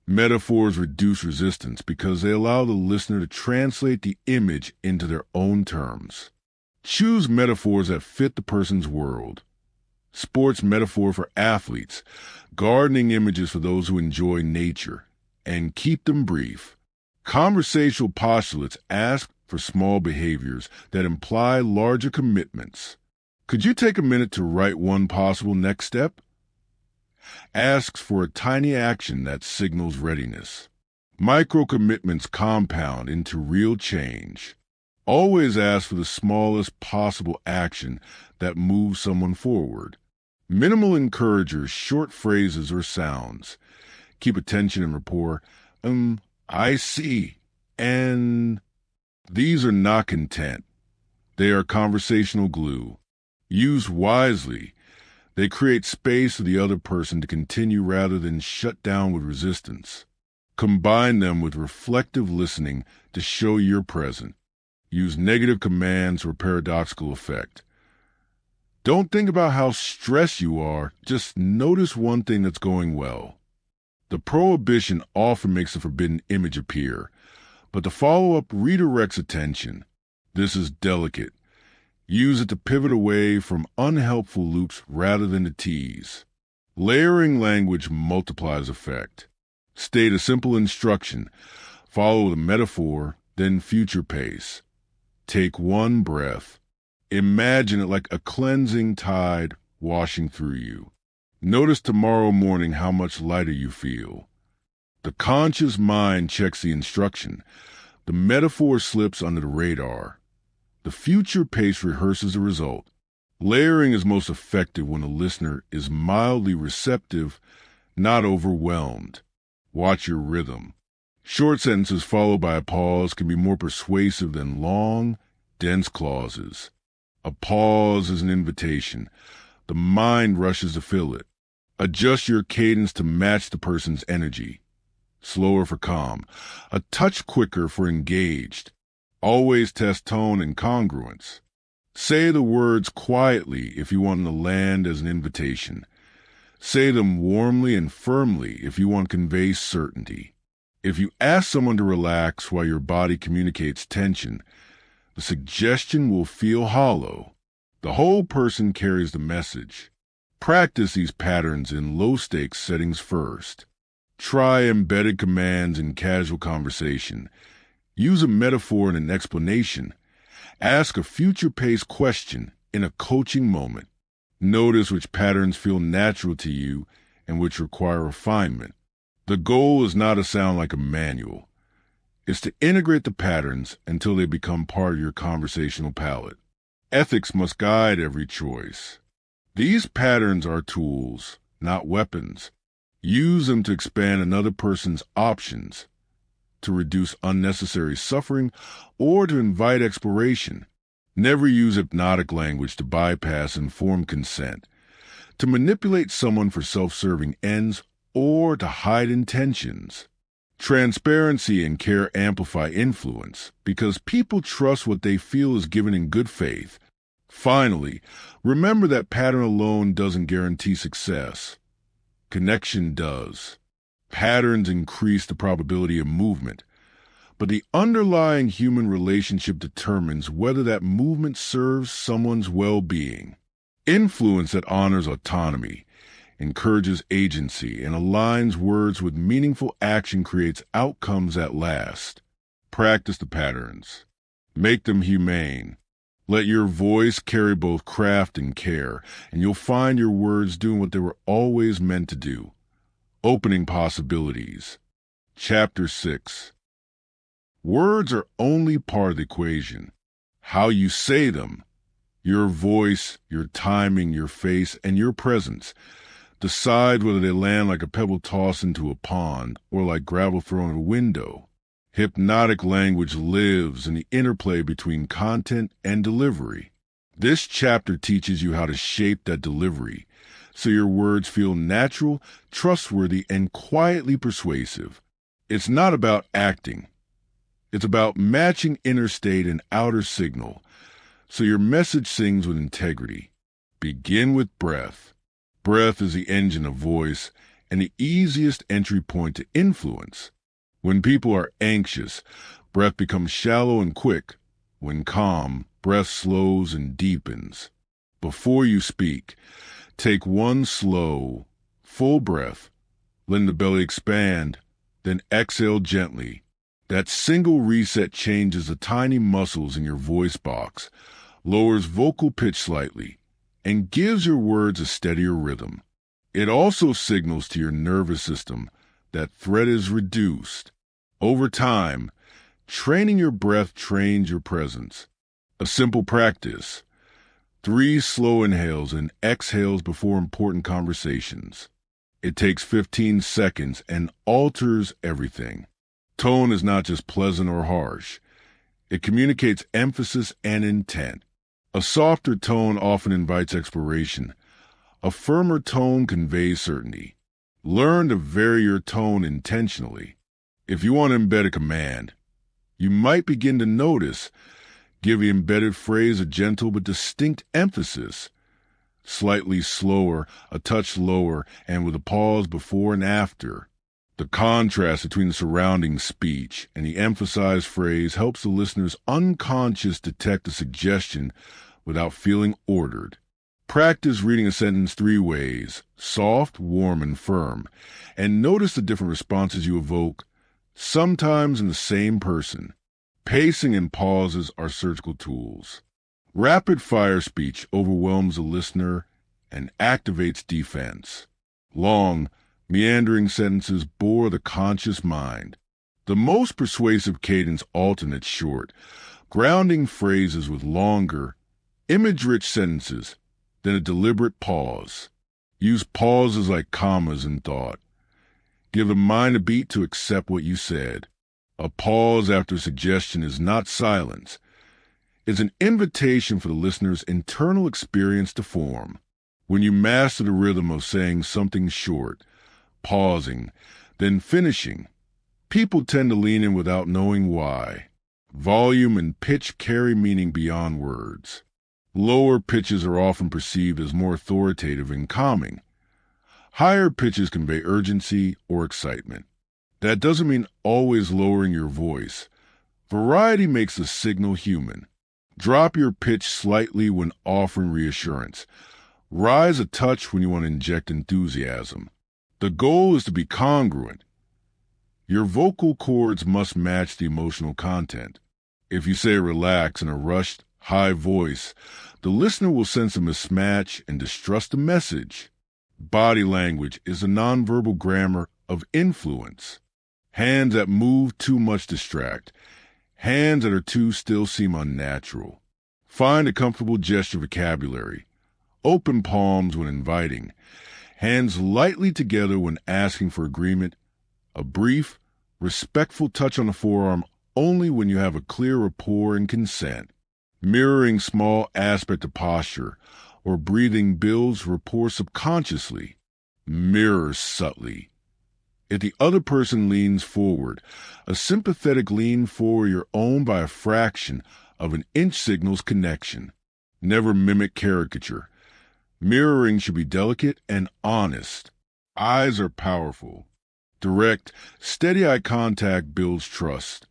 Metaphors reduce resistance because they allow the listener to translate the image into their own terms. Choose metaphors that fit the person's world. Sports metaphor for athletes, gardening images for those who enjoy nature, and keep them brief. Conversational postulates ask for small behaviors that imply larger commitments. Could you take a minute to write one possible next step? Asks for a tiny action that signals readiness. Micro-commitments compound into real change. Always ask for the smallest possible action that moves someone forward. Minimal encouragers, short phrases or sounds. Keep attention and rapport. I see. And these are not content. They are conversational glue. Used wisely, they create space for the other person to continue rather than shut down with resistance. Combine them with reflective listening to show you're present. Use negative commands for paradoxical effect. Don't think about how stressed you are, just notice one thing that's going well. The prohibition often makes a forbidden image appear, but the follow-up redirects attention. This is delicate. Use it to pivot away from unhelpful loops rather than to tease. Layering language multiplies effect. State a simple instruction, follow the metaphor, then future pace. Take one breath. Imagine it like a cleansing tide washing through you. Notice tomorrow morning how much lighter you feel. The conscious mind checks the instruction. The metaphor slips under the radar. The future pace rehearses the result. Layering is most effective when the listener is mildly receptive, not overwhelmed. Watch your rhythm. Short sentences followed by a pause can be more persuasive than long, dense clauses. A pause is an invitation. The mind rushes to fill it. Adjust your cadence to match the person's energy. Slower for calm. A touch quicker for engaged. Always test tone and congruence. Say the words quietly if you want them to land as an invitation. Say them warmly and firmly if you want to convey certainty. If you ask someone to relax while your body communicates tension, the suggestion will feel hollow. The whole person carries the message. Practice these patterns in low-stakes settings first. Try embedded commands in casual conversation. Use a metaphor and an explanation. Ask a future-paced question in a coaching moment. Notice which patterns feel natural to you and which require refinement. The goal is not to sound like a manual. It's to integrate the patterns until they become part of your conversational palette. Ethics must guide every choice. These patterns are tools, not weapons. Use them to expand another person's options, to reduce unnecessary suffering, or to invite exploration. Never use hypnotic language to bypass informed consent, to manipulate someone for self-serving ends, or to hide intentions. Transparency and care amplify influence because people trust what they feel is given in good faith. Finally, remember that pattern alone doesn't guarantee success. Connection does. Patterns increase the probability of movement, but the underlying human relationship determines whether that movement serves someone's well-being. Influence that honors autonomy, encourages agency, and aligns words with meaningful action creates outcomes that last. Practice the patterns. Make them humane. Let your voice carry both craft and care, and you'll find your words doing what they were always meant to do. Opening possibilities. Chapter 6. Words are only part of the equation. How you say them, your voice, your timing, your face, and your presence decide whether they land like a pebble tossed into a pond or like gravel thrown at a window. Hypnotic language lives in the interplay between content and delivery. This chapter teaches you how to shape that delivery so your words feel natural, trustworthy, and quietly persuasive. It's not about acting. It's about matching inner state and outer signal so your message sings with integrity. Begin with breath. Breath is the engine of voice and the easiest entry point to influence. When people are anxious, breath becomes shallow and quick. When calm, breath slows and deepens. Before you speak, take one slow, full breath. Let the belly expand, then exhale gently. That single reset changes the tiny muscles in your voice box, lowers vocal pitch slightly, and gives your words a steadier rhythm. It also signals to your nervous system that threat is reduced. Over time, training your breath trains your presence. A simple practice: 3 slow inhales and exhales before important conversations. It takes 15 seconds and alters everything. Tone is not just pleasant or harsh. It communicates emphasis and intent. A softer tone often invites exploration. A firmer tone conveys certainty. Learn to vary your tone intentionally. If you want to embed a command, you might begin to notice, give the embedded phrase a gentle but distinct emphasis. Slightly slower, a touch lower, and with a pause before and after. The contrast between the surrounding speech and the emphasized phrase helps the listener's unconscious detect a suggestion without feeling ordered. Practice reading a sentence 3 ways: soft, warm, and firm, and notice the different responses you evoke, sometimes in the same person. Pacing and pauses are surgical tools. Rapid-fire speech overwhelms the listener and activates defense. Long, meandering sentences bore the conscious mind. The most persuasive cadence alternates short, grounding phrases with longer, image-rich sentences, then a deliberate pause. Use pauses like commas in thought. Give the mind a beat to accept what you said. A pause after suggestion is not silence. It's an invitation for the listener's internal experience to form. When you master the rhythm of saying something short, pausing, then finishing, people tend to lean in without knowing why. Volume and pitch carry meaning beyond words. Lower pitches are often perceived as more authoritative and calming. Higher pitches convey urgency or excitement. That doesn't mean always lowering your voice. Variety makes the signal human. Drop your pitch slightly when offering reassurance. Rise a touch when you want to inject enthusiasm. The goal is to be congruent. Your vocal cords must match the emotional content. If you say relax in a rushed, high voice, the listener will sense a mismatch and distrust the message. Body language is a nonverbal grammar of influence. Hands that move too much distract. Hands that are too still seem unnatural. Find a comfortable gesture vocabulary. Open palms when inviting. Hands lightly together when asking for agreement. A brief, respectful touch on the forearm only when you have a clear rapport and consent. Mirroring small aspect of posture or breathing builds rapport subconsciously. Mirror subtly. If the other person leans forward, a sympathetic lean forward your own by a fraction of an inch signals connection. Never mimic caricature. Mirroring should be delicate and honest. Eyes are powerful. Direct, steady eye contact builds trust.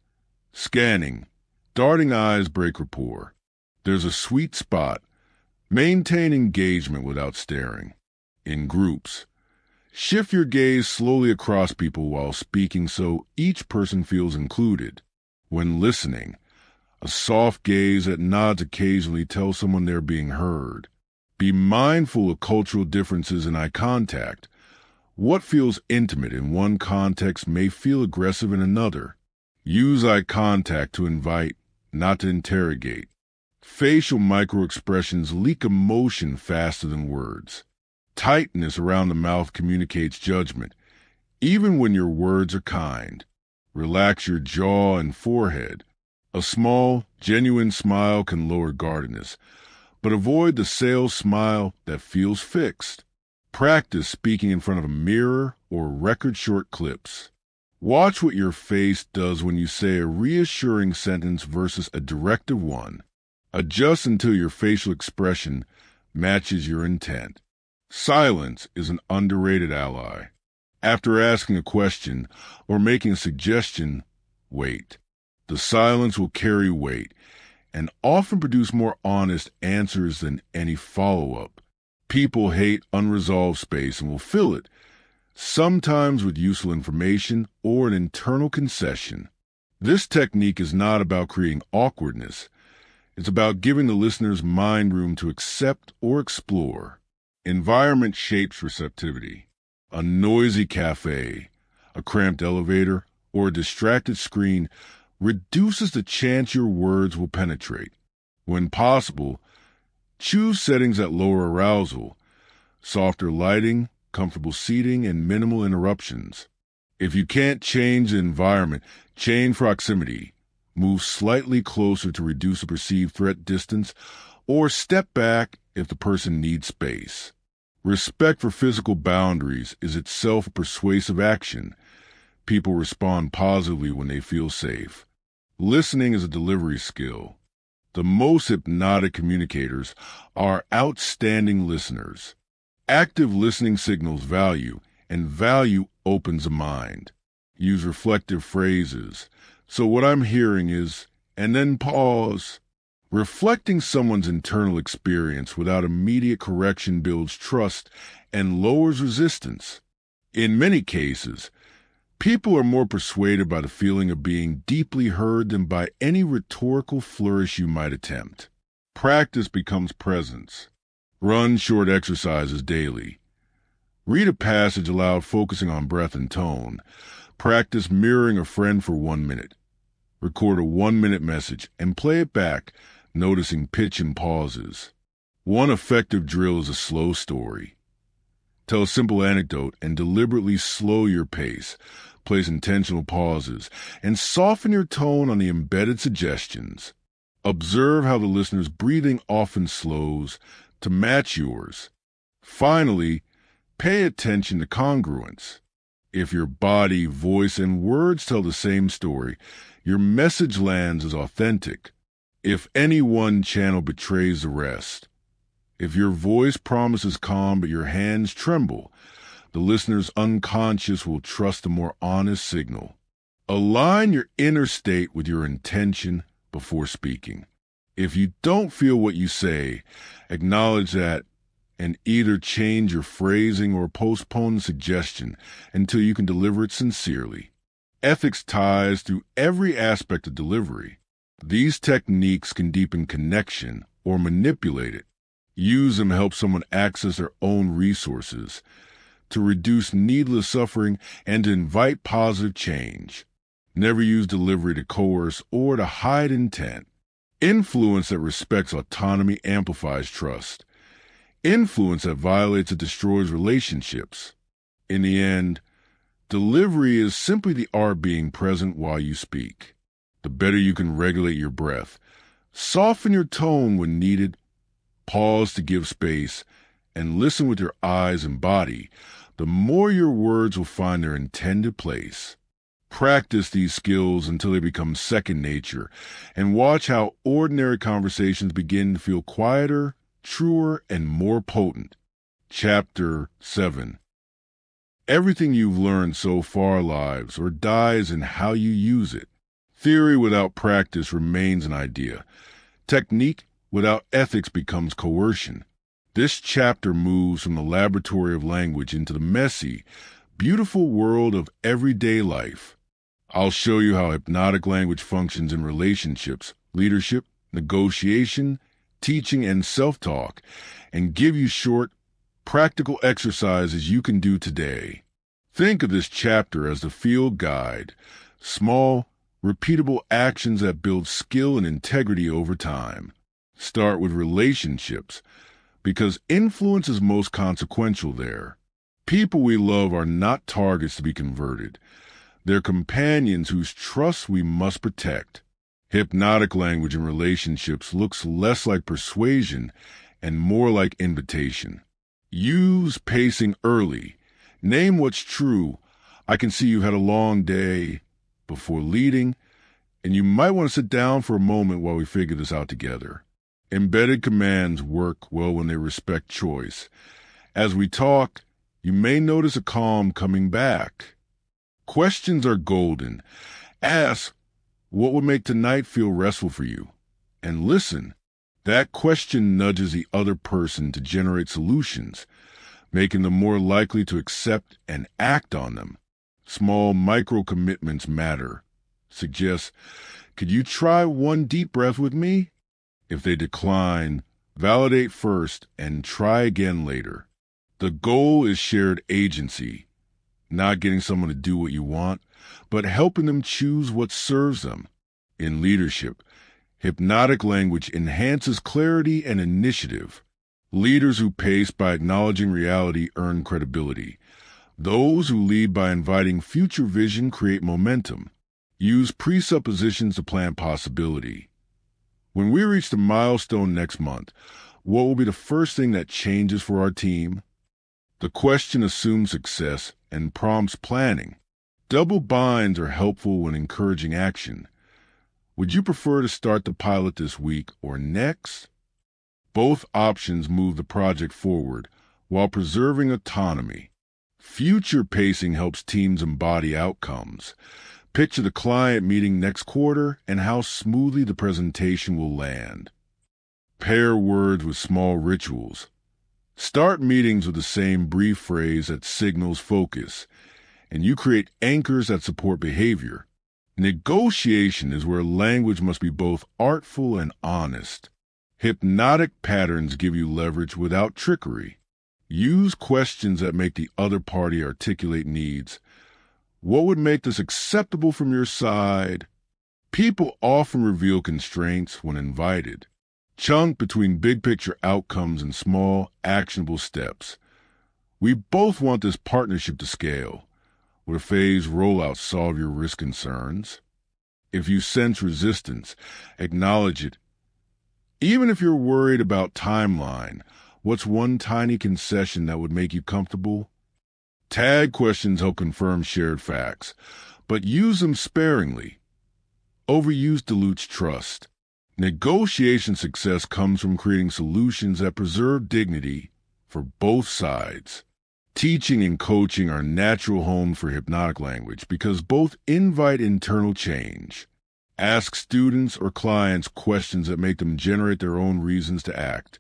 Scanning. Darting eyes break rapport. There's a sweet spot. Maintain engagement without staring. In groups. Shift your gaze slowly across people while speaking so each person feels included. When listening, a soft gaze that nods occasionally tells someone they're being heard. Be mindful of cultural differences in eye contact. What feels intimate in one context may feel aggressive in another. Use eye contact to invite, not to interrogate. Facial microexpressions leak emotion faster than words. Tightness around the mouth communicates judgment, even when your words are kind. Relax your jaw and forehead. A small, genuine smile can lower guardedness, but avoid the sales smile that feels fixed. Practice speaking in front of a mirror or record short clips. Watch what your face does when you say a reassuring sentence versus a directive one. Adjust until your facial expression matches your intent. Silence is an underrated ally. After asking a question or making a suggestion, wait. The silence will carry weight and often produce more honest answers than any follow-up. People hate unresolved space and will fill it, sometimes with useful information or an internal concession. This technique is not about creating awkwardness. It's about giving the listener's mind room to accept or explore. Environment shapes receptivity. A noisy cafe, a cramped elevator, or a distracted screen reduces the chance your words will penetrate. When possible, choose settings that lower arousal, softer lighting, comfortable seating, and minimal interruptions. If you can't change the environment, change proximity. Move slightly closer to reduce the perceived threat distance, or step back if the person needs space. Respect for physical boundaries is itself a persuasive action. People respond positively when they feel safe. Listening is a delivery skill. The most hypnotic communicators are outstanding listeners. Active listening signals value, and value opens a mind. Use reflective phrases. So what I'm hearing is, and then pause. Reflecting someone's internal experience without immediate correction builds trust and lowers resistance. In many cases, people are more persuaded by the feeling of being deeply heard than by any rhetorical flourish you might attempt. Practice becomes presence. Run short exercises daily. Read a passage aloud focusing on breath and tone. Practice mirroring a friend for 1 minute. Record a 1-minute message and play it back, noticing pitch and pauses. One effective drill is a slow story. Tell a simple anecdote and deliberately slow your pace. Place intentional pauses and soften your tone on the embedded suggestions. Observe how the listener's breathing often slows to match yours. Finally, pay attention to congruence. If your body, voice, and words tell the same story, your message lands as authentic. If any one channel betrays the rest, if your voice promises calm but your hands tremble, the listener's unconscious will trust a more honest signal. Align your inner state with your intention before speaking. If you don't feel what you say, acknowledge that and either change your phrasing or postpone the suggestion until you can deliver it sincerely. Ethics ties through every aspect of delivery. These techniques can deepen connection or manipulate it. Use them to help someone access their own resources, to reduce needless suffering, and to invite positive change. Never use delivery to coerce or to hide intent. Influence that respects autonomy amplifies trust. Influence that violates it destroys relationships. In the end, delivery is simply the art being present while you speak. The better you can regulate your breath, soften your tone when needed, pause to give space, and listen with your eyes and body, the more your words will find their intended place. Practice these skills until they become second nature, and watch how ordinary conversations begin to feel quieter, truer, and more potent. Chapter 7. Everything you've learned so far lives or dies in how you use it. Theory without practice remains an idea. Technique without ethics becomes coercion. This chapter moves from the laboratory of language into the messy, beautiful world of everyday life. I'll show you how hypnotic language functions in relationships, leadership, negotiation, teaching, and self-talk, and give you short, practical exercises you can do today. Think of this chapter as the field guide, small, repeatable actions that build skill and integrity over time. Start with relationships, because influence is most consequential there. People we love are not targets to be converted. They're companions whose trust we must protect. Hypnotic language in relationships looks less like persuasion and more like invitation. Use pacing early. Name what's true. I can see you've had a long day before leading, and you might want to sit down for a moment while we figure this out together. Embedded commands work well when they respect choice. As we talk, you may notice a calm coming back. Questions are golden. Ask, what would make tonight feel restful for you? And listen. That question nudges the other person to generate solutions, making them more likely to accept and act on them. Small micro-commitments matter. Suggest, could you try one deep breath with me? If they decline, validate first and try again later. The goal is shared agency, not getting someone to do what you want, but helping them choose what serves them. In leadership, hypnotic language enhances clarity and initiative. Leaders who pace by acknowledging reality earn credibility. Those who lead by inviting future vision create momentum. Use presuppositions to plan possibility. When we reach the milestone next month, what will be the first thing that changes for our team? The question assumes success and prompts planning. Double binds are helpful when encouraging action. Would you prefer to start the pilot this week or next? Both options move the project forward while preserving autonomy. Future pacing helps teams embody outcomes. Picture the client meeting next quarter and how smoothly the presentation will land. Pair words with small rituals. Start meetings with the same brief phrase that signals focus, and you create anchors that support behavior. Negotiation is where language must be both artful and honest. Hypnotic patterns give you leverage without trickery. Use questions that make the other party articulate needs. What would make this acceptable from your side? People often reveal constraints when invited. Chunk between big-picture outcomes and small, actionable steps. We both want this partnership to scale. Would a phased rollout solve your risk concerns? If you sense resistance, acknowledge it. Even if you're worried about timeline, what's one tiny concession that would make you comfortable? Tag questions help confirm shared facts, but use them sparingly. Overuse dilutes trust. Negotiation success comes from creating solutions that preserve dignity for both sides. Teaching and coaching are natural homes for hypnotic language because both invite internal change. Ask students or clients questions that make them generate their own reasons to act.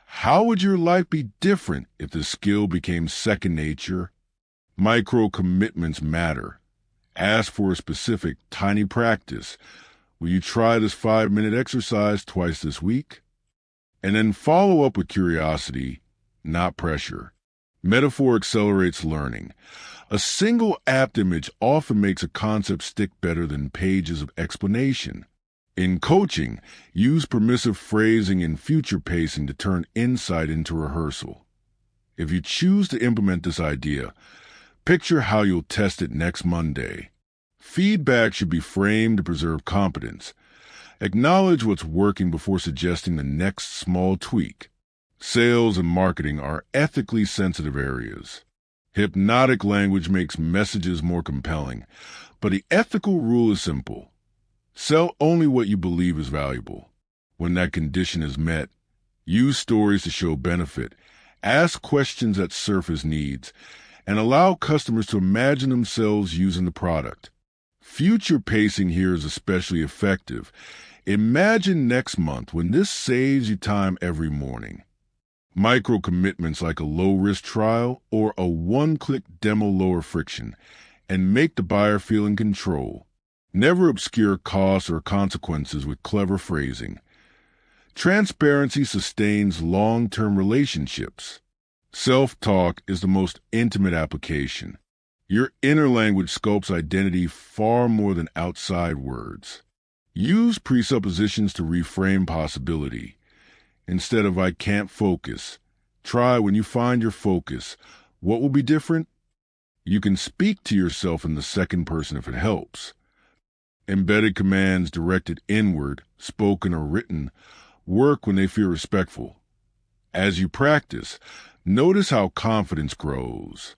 How would your life be different if the skill became second nature? Micro commitments matter. Ask for a specific, tiny practice. Will you try this 5-minute exercise twice this week? And then follow up with curiosity, not pressure. Metaphor accelerates learning. A single apt image often makes a concept stick better than pages of explanation. In coaching, use permissive phrasing and future pacing to turn insight into rehearsal. If you choose to implement this idea, picture how you'll test it next Monday. Feedback should be framed to preserve competence. Acknowledge what's working before suggesting the next small tweak. Sales and marketing are ethically sensitive areas. Hypnotic language makes messages more compelling, but the ethical rule is simple. Sell only what you believe is valuable. When that condition is met, use stories to show benefit, ask questions that surface needs, and allow customers to imagine themselves using the product. Future pacing here is especially effective. Imagine next month when this saves you time every morning. Micro commitments like a low-risk trial or a one-click demo lower friction and make the buyer feel in control. Never obscure costs or consequences with clever phrasing. Transparency sustains long-term relationships. Self-talk is the most intimate application. Your inner language sculpts identity far more than outside words. Use presuppositions to reframe possibility. Instead of "I can't focus," try "when you find your focus, what will be different?" You can speak to yourself in the second person if it helps. Embedded commands directed inward, spoken or written, work when they feel respectful. As you practice, notice how confidence grows.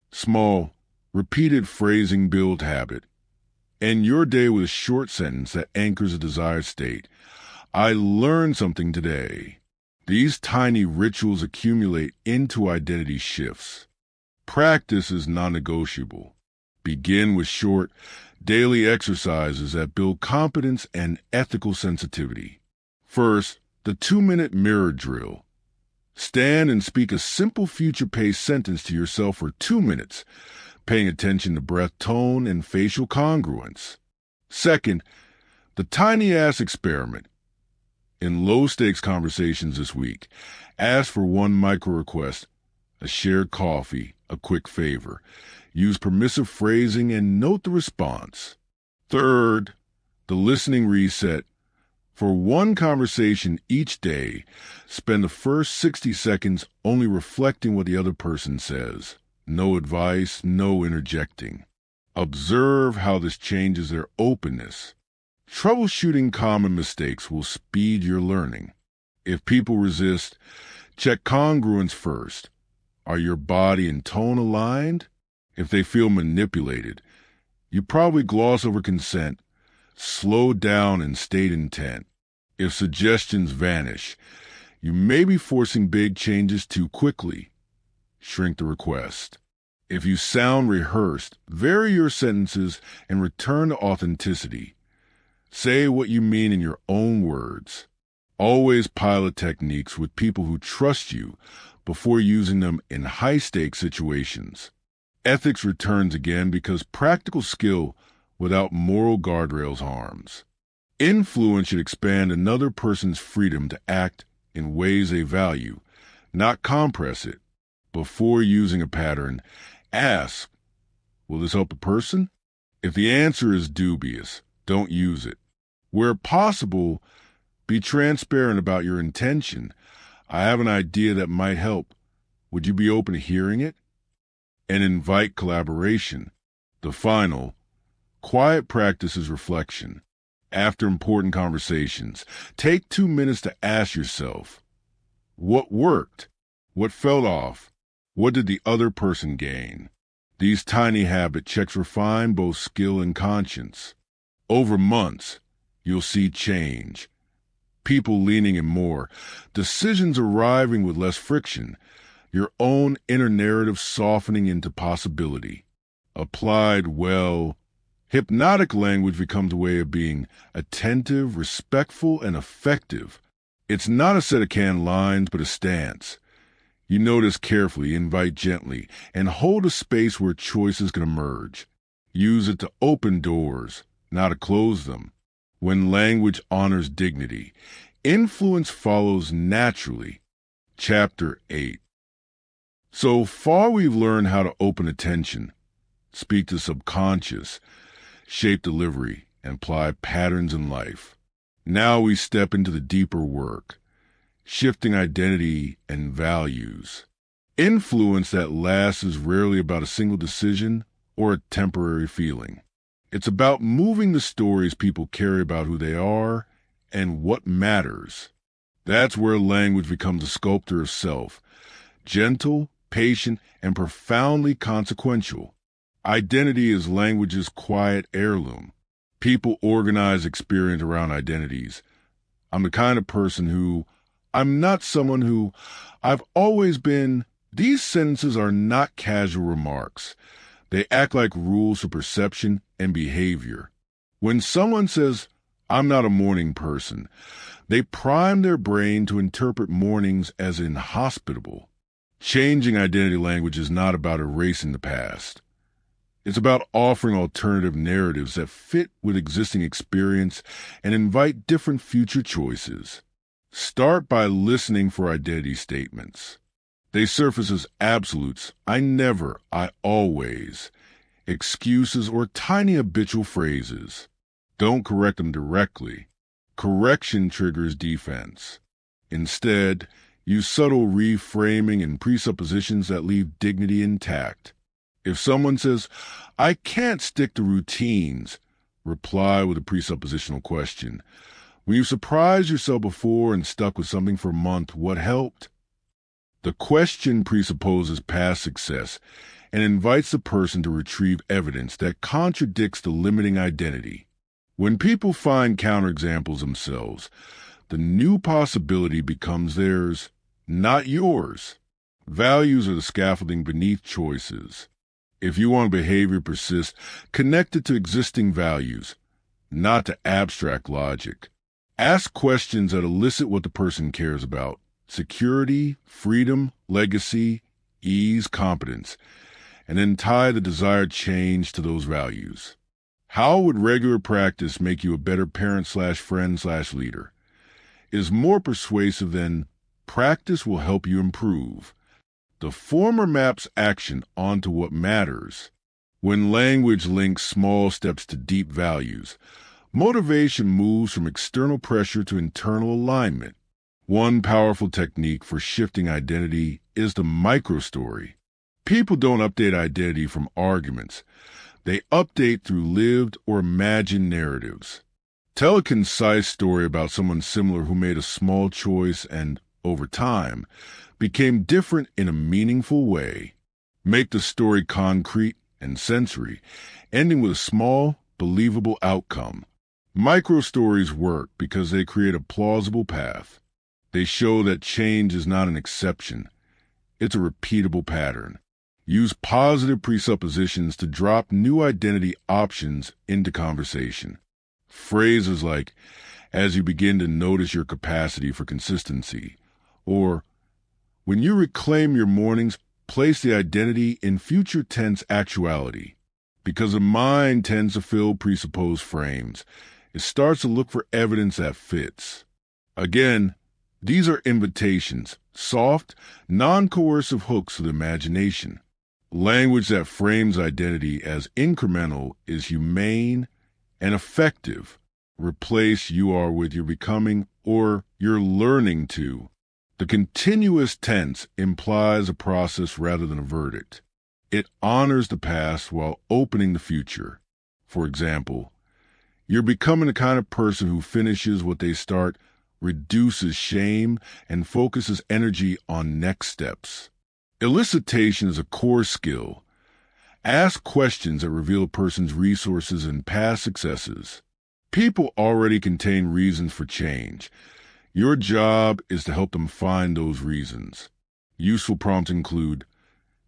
Small, repeated phrasing build habit. End your day with a short sentence that anchors a desired state. I learned something today. These tiny rituals accumulate into identity shifts. Practice is non-negotiable. Begin with short, daily exercises that build competence and ethical sensitivity. First, the 2-minute mirror drill. Stand and speak a simple future-paced sentence to yourself for 2 minutes, paying attention to breath tone and facial congruence. Second, the tiny ask experiment. In low-stakes conversations this week, ask for one micro-request, a shared coffee, a quick favor. Use permissive phrasing and note the response. Third, the listening reset. For one conversation each day, spend the first 60 seconds only reflecting what the other person says. No advice, no interjecting. Observe how this changes their openness. Troubleshooting common mistakes will speed your learning. If people resist, check congruence first. Are your body and tone aligned? If they feel manipulated, you probably gloss over consent, slow down and state intent. If suggestions vanish, you may be forcing big changes too quickly. Shrink the request. If you sound rehearsed, vary your sentences and return to authenticity. Say what you mean in your own words. Always pilot techniques with people who trust you before using them in high-stakes situations. Ethics returns again because practical skill without moral guardrails harms. Influence should expand another person's freedom to act in ways they value, not compress it. Before using a pattern, ask, will this help the person? If the answer is dubious, don't use it. Where possible, be transparent about your intention. I have an idea that might help. Would you be open to hearing it? And invite collaboration. The final, quiet practice is reflection. After important conversations, take 2 minutes to ask yourself, what worked? What fell off? What did the other person gain? These tiny habit checks refine both skill and conscience. Over months, you'll see change. people leaning in more, decisions arriving with less friction, your own inner narrative softening into possibility. Applied well, hypnotic language becomes a way of being attentive, respectful, and effective. It's not a set of canned lines, but a stance. You notice carefully, invite gently, and hold a space where choices can emerge. Use it to open doors, not to close them. When language honors dignity, influence follows naturally. Chapter 8. So far we've learned how to open attention, speak to subconscious, shape delivery, and apply patterns in life. Now we step into the deeper work, shifting identity and values. Influence that lasts is rarely about a single decision or a temporary feeling. It's about moving the stories people carry about who they are and what matters. That's where language becomes a sculptor of self, gentle, patient, and profoundly consequential. Identity is language's quiet heirloom. People organize experience around identities. I'm the kind of person who, I'm not someone who, I've always been. These sentences are not casual remarks. They act like rules of perception and behavior. When someone says, I'm not a morning person, they prime their brain to interpret mornings as inhospitable. Changing identity language is not about erasing the past. It's about offering alternative narratives that fit with existing experience and invite different future choices. Start by listening for identity statements. They surface as absolutes, I never, I always, excuses, or tiny habitual phrases. Don't correct them directly. Correction triggers defense. Instead, use subtle reframing and presuppositions that leave dignity intact. If someone says, I can't stick to routines, reply with a presuppositional question. When you surprised yourself before and stuck with something for a month, what helped? The question presupposes past success and invites the person to retrieve evidence that contradicts the limiting identity. When people find counterexamples themselves, the new possibility becomes theirs, not yours. Values are the scaffolding beneath choices. If you want behavior to persist, connect it to existing values, not to abstract logic. Ask questions that elicit what the person cares about: security, freedom, legacy, ease, competence, and then tie the desired change to those values. How would regular practice make you a better parent/friend/leader? Is more persuasive than practice will help you improve. The former maps action onto what matters. When language links small steps to deep values, motivation moves from external pressure to internal alignment. One powerful technique for shifting identity is the microstory. People don't update identity from arguments. They update through lived or imagined narratives. Tell a concise story about someone similar who made a small choice and, over time, became different in a meaningful way. Make the story concrete and sensory, ending with a small, believable outcome. Microstories work because they create a plausible path. They show that change is not an exception. It's a repeatable pattern. Use positive presuppositions to drop new identity options into conversation. Phrases like, as you begin to notice your capacity for consistency, or, when you reclaim your mornings, place the identity in future tense actuality. Because the mind tends to fill presupposed frames, it starts to look for evidence that fits. Again, these are invitations, soft, non-coercive hooks to the imagination. Language that frames identity as incremental is humane and effective. Replace you are with you're becoming or you're learning to. The continuous tense implies a process rather than a verdict. It honors the past while opening the future. For example, you're becoming the kind of person who finishes what they start, reduces shame, and focuses energy on next steps. Elicitation is a core skill. Ask questions that reveal a person's resources and past successes. People already contain reasons for change. Your job is to help them find those reasons. Useful prompts include,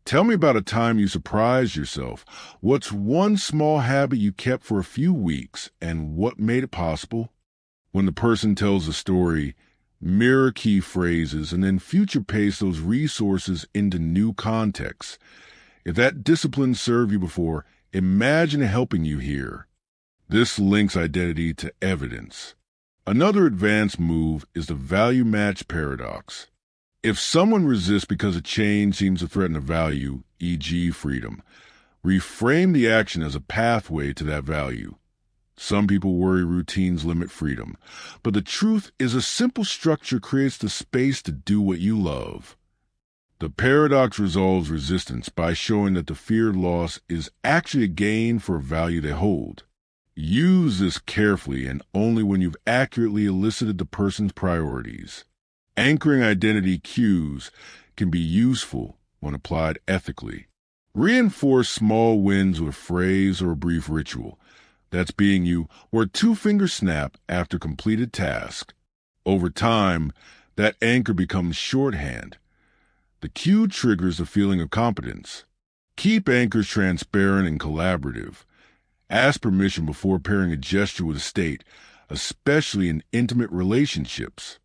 tell me about a time you surprised yourself. What's one small habit you kept for a few weeks and what made it possible? When the person tells a story, mirror key phrases and then future paste those resources into new contexts. If that discipline served you before, imagine it helping you here. This links identity to evidence. Another advanced move is the value match paradox. If someone resists because a change seems to threaten a value, e.g. freedom, reframe the action as a pathway to that value. Some people worry routines limit freedom, but the truth is a simple structure creates the space to do what you love. The paradox resolves resistance by showing that the feared loss is actually a gain for a value they hold. Use this carefully and only when you've accurately elicited the person's priorities. Anchoring identity cues can be useful when applied ethically. Reinforce small wins with a phrase or a brief ritual. That's being you, or a two-finger snap after completed task. Over time, that anchor becomes shorthand. The cue triggers a feeling of competence. Keep anchors transparent and collaborative. Ask permission before pairing a gesture with a state, especially in intimate relationships.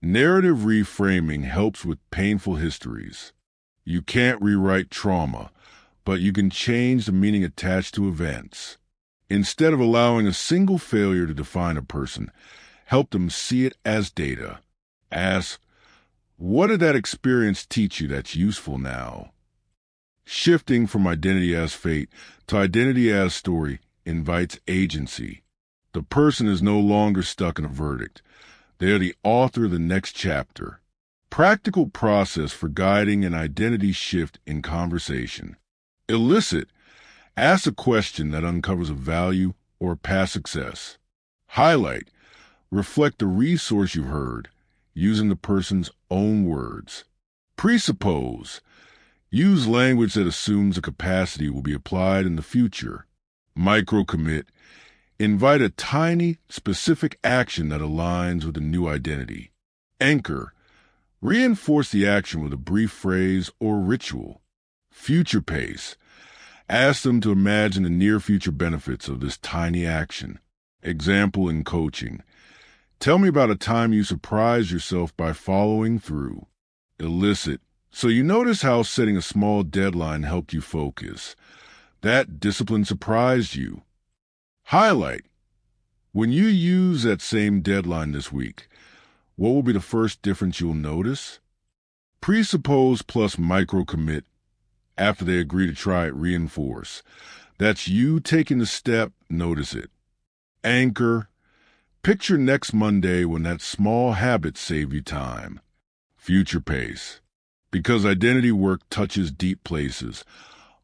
Narrative reframing helps with painful histories. You can't rewrite trauma, but you can change the meaning attached to events. Instead of allowing a single failure to define a person, help them see it as data. Ask, what did that experience teach you that's useful now? Shifting from identity as fate to identity as story invites agency. The person is no longer stuck in a verdict. They are the author of the next chapter. Practical process for guiding an identity shift in conversation. Elicit. Ask a question that uncovers a value or a past success. Highlight. Reflect the resource you heard, using the person's own words. Presuppose. Use language that assumes a capacity will be applied in the future. Micro-commit. Invite a tiny, specific action that aligns with a new identity. Anchor. Reinforce the action with a brief phrase or ritual. Future pace. Ask them to imagine the near-future benefits of this tiny action. Example in coaching. Tell me about a time you surprised yourself by following through. Elicit. So you notice how setting a small deadline helped you focus. That discipline surprised you. Highlight. When you use that same deadline this week, what will be the first difference you'll notice? Presuppose plus micro-commit. After they agree to try it, reinforce. That's you taking the step, notice it. Anchor. Picture next Monday when that small habit saved you time. Future pace. Because identity work touches deep places,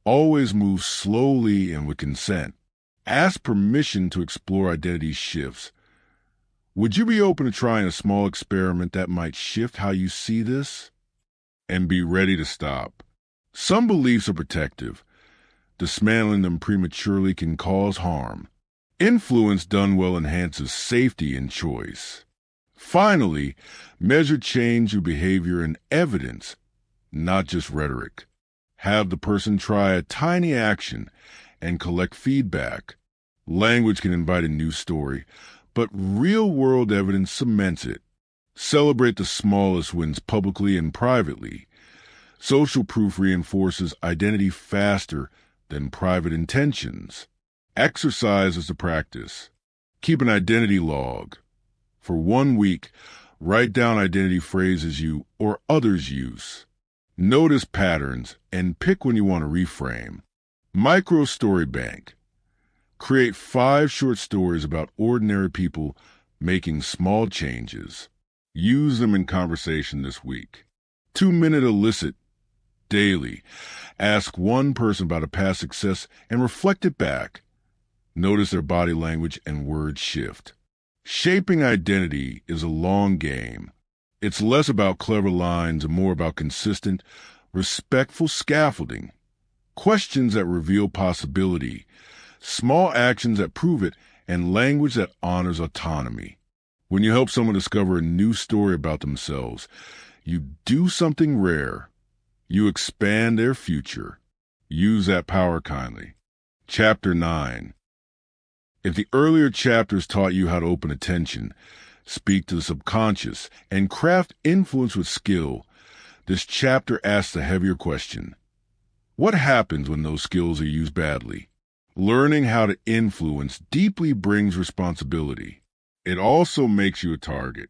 always move slowly and with consent. Ask permission to explore identity shifts. Would you be open to trying a small experiment that might shift how you see this? And be ready to stop. Some beliefs are protective. Dismantling them prematurely can cause harm. Influence done well enhances safety and choice. Finally, measure change through behavior and evidence, not just rhetoric. Have the person try a tiny action and collect feedback. Language can invite a new story, but real-world evidence cements it. Celebrate the smallest wins publicly and privately. Social proof reinforces identity faster than private intentions. Exercise is the practice. Keep an identity log. For 1 week, write down identity phrases you or others use. Notice patterns and pick when you want to reframe. Micro story bank. Create 5 short stories about ordinary people making small changes. Use them in conversation this week. 2-minute elicit. Daily. Ask one person about a past success and reflect it back. Notice their body language and word shift. Shaping identity is a long game. It's less about clever lines and more about consistent, respectful scaffolding. Questions that reveal possibility, small actions that prove it, and language that honors autonomy. When you help someone discover a new story about themselves, you do something rare. You expand their future. Use that power kindly. Chapter 9. If the earlier chapters taught you how to open attention, speak to the subconscious, and craft influence with skill, this chapter asks a heavier question. What happens when those skills are used badly? Learning how to influence deeply brings responsibility. It also makes you a target.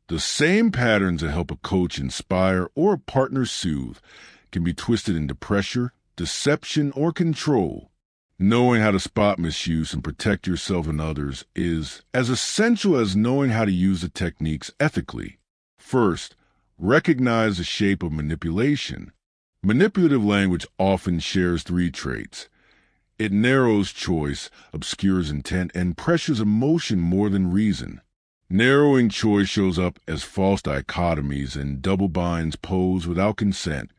The same patterns that help a coach inspire or a partner soothe can be twisted into pressure, deception, or control. Knowing how to spot misuse and protect yourself and others is as essential as knowing how to use the techniques ethically. First, recognize the shape of manipulation. Manipulative language often shares three traits. It narrows choice, obscures intent, and pressures emotion more than reason. Narrowing choice shows up as false dichotomies and double binds posed without consent.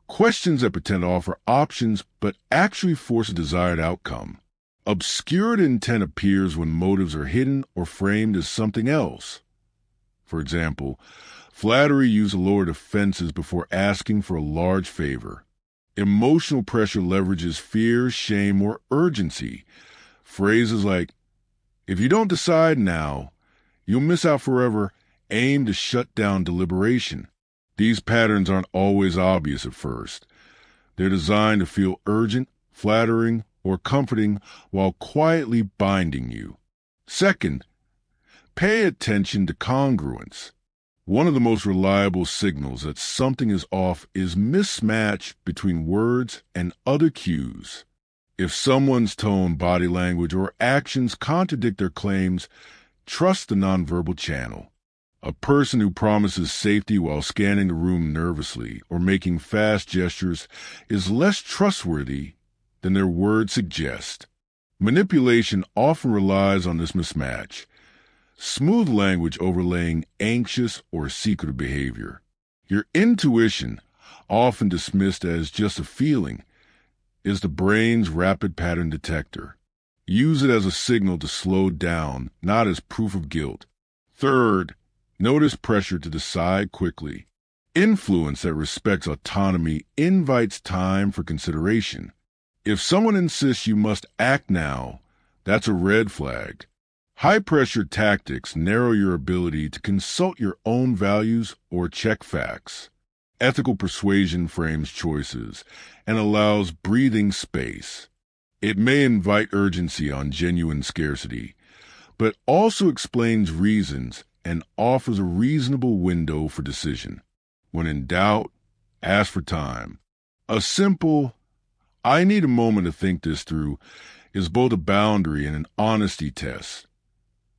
Questions that pretend to offer options but actually force a desired outcome. Obscured intent appears when motives are hidden or framed as something else. For example, flattery used to lower defenses before asking for a large favor. Emotional pressure leverages fear, shame, or urgency. Phrases like, "If you don't decide now, you'll miss out forever," aim to shut down deliberation. These patterns aren't always obvious at first. They're designed to feel urgent, flattering, or comforting while quietly binding you. Second, pay attention to congruence. One of the most reliable signals that something is off is mismatch between words and other cues. If someone's tone, body language, or actions contradict their claims, trust the nonverbal channel. A person who promises safety while scanning the room nervously or making fast gestures is less trustworthy than their words suggest. Manipulation often relies on this mismatch. Smooth language overlaying anxious or secretive behavior. Your intuition, often dismissed as just a feeling, is the brain's rapid pattern detector. Use it as a signal to slow down, not as proof of guilt. Third, notice pressure to decide quickly. Influence that respects autonomy invites time for consideration. If someone insists you must act now, that's a red flag. High-pressure tactics narrow your ability to consult your own values or check facts. Ethical persuasion frames choices and allows breathing space. It may invite urgency on genuine scarcity, but also explains reasons and offers a reasonable window for decision. When in doubt, ask for time. A simple, "I need a moment to think this through," is both a boundary and an honesty test.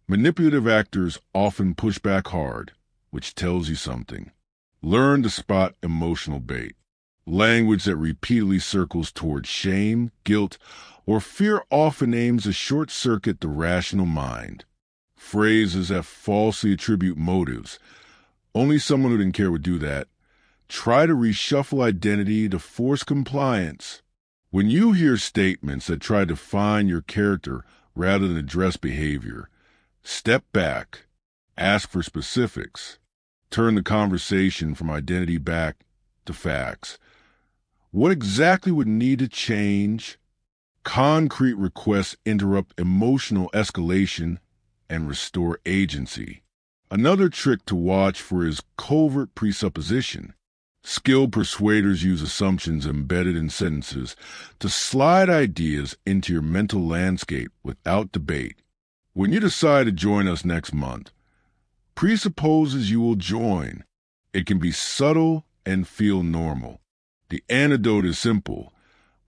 Manipulative actors often push back hard, which tells you something. Learn to spot emotional bait. Language that repeatedly circles toward shame, guilt, or fear often aims to short-circuit the rational mind. Phrases that falsely attribute motives. Only someone who didn't care would do that. Try to reshuffle identity to force compliance. When you hear statements that try to define your character rather than address behavior, step back. Ask for specifics. Turn the conversation from identity back to facts. What exactly would need to change? Concrete requests interrupt emotional escalation and restore agency. Another trick to watch for is covert presupposition. Skilled persuaders use assumptions embedded in sentences to slide ideas into your mental landscape without debate. When you decide to join us next month, presupposes you will join. It can be subtle and feel normal. The antidote is simple.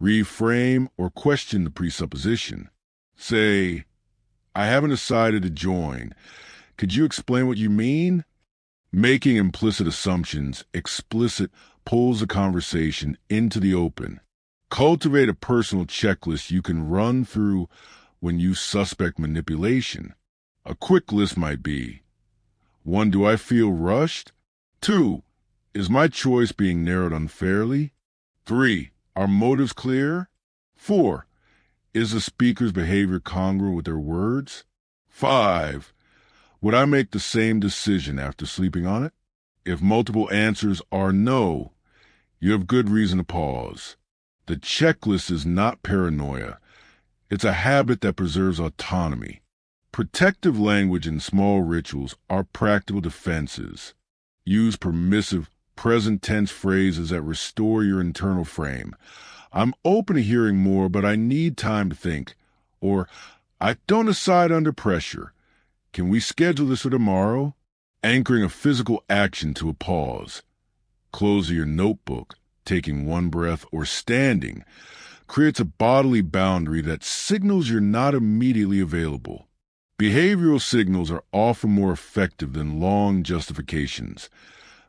Reframe or question the presupposition. Say, "I haven't decided to join. Could you explain what you mean?" Making implicit assumptions explicit pulls the conversation into the open. Cultivate a personal checklist you can run through when you suspect manipulation. A quick list might be: 1. Do I feel rushed? 2. Is my choice being narrowed unfairly? 3. Are motives clear? 4. Is the speaker's behavior congruent with their words? 5. Would I make the same decision after sleeping on it? If multiple answers are no, you have good reason to pause. The checklist is not paranoia. It's a habit that preserves autonomy. Protective language and small rituals are practical defenses. Use permissive, present tense phrases that restore your internal frame. I'm open to hearing more, but I need time to think. Or, I don't decide under pressure. Can we schedule this for tomorrow? Anchoring a physical action to a pause. Closing your notebook, taking one breath, or standing creates a bodily boundary that signals you're not immediately available. Behavioral signals are often more effective than long justifications.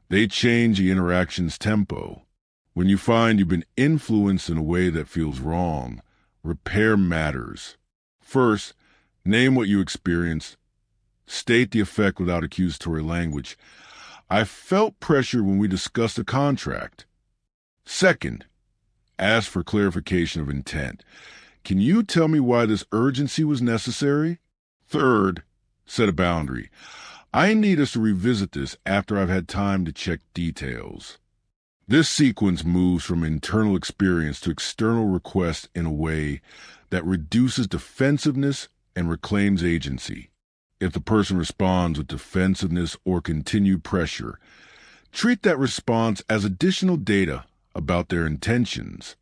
They change the interaction's tempo. When you find you've been influenced in a way that feels wrong, repair matters. First, name what you experienced. State the effect without accusatory language. I felt pressure when we discussed a contract. Second, ask for clarification of intent. Can you tell me why this urgency was necessary? Third, set a boundary. I need us to revisit this after I've had time to check details. This sequence moves from internal experience to external request in a way that reduces defensiveness and reclaims agency. If the person responds with defensiveness or continued pressure, treat that response as additional data about their intentions.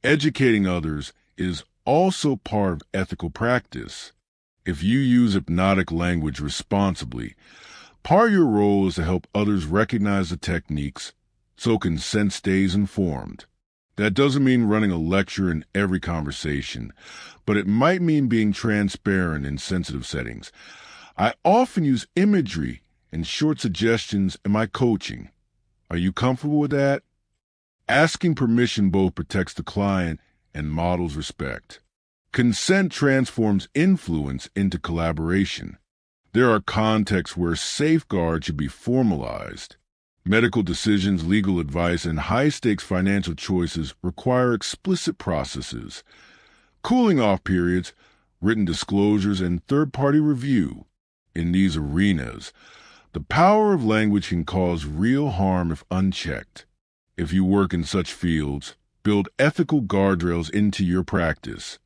Educating others is also part of ethical practice. If you use hypnotic language responsibly, part of your role is to help others recognize the techniques so consent stays informed. That doesn't mean running a lecture in every conversation, but it might mean being transparent in sensitive settings. I often use imagery and short suggestions in my coaching. Are you comfortable with that? Asking permission both protects the client and models respect. Consent transforms influence into collaboration. There are contexts where safeguards should be formalized. Medical decisions, legal advice, and high-stakes financial choices require explicit processes. Cooling-off periods, written disclosures, and third-party review. In these arenas, the power of language can cause real harm if unchecked. If you work in such fields, build ethical guardrails into your practice.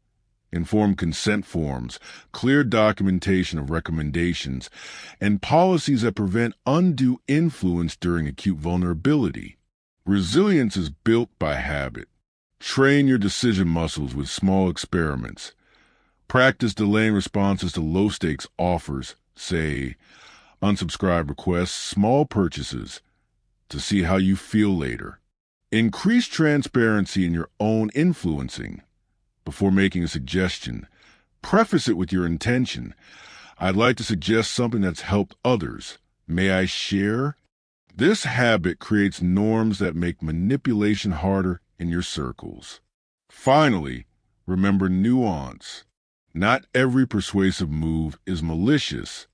Informed consent forms, clear documentation of recommendations, and policies that prevent undue influence during acute vulnerability. Resilience is built by habit. Train your decision muscles with small experiments. Practice delaying responses to low-stakes offers, say, unsubscribe requests, small purchases, to see how you feel later. Increase transparency in your own influencing. Before making a suggestion, preface it with your intention. I'd like to suggest something that's helped others. May I share? This habit creates norms that make manipulation harder in your circles. Finally, remember nuance. Not every persuasive move is malicious.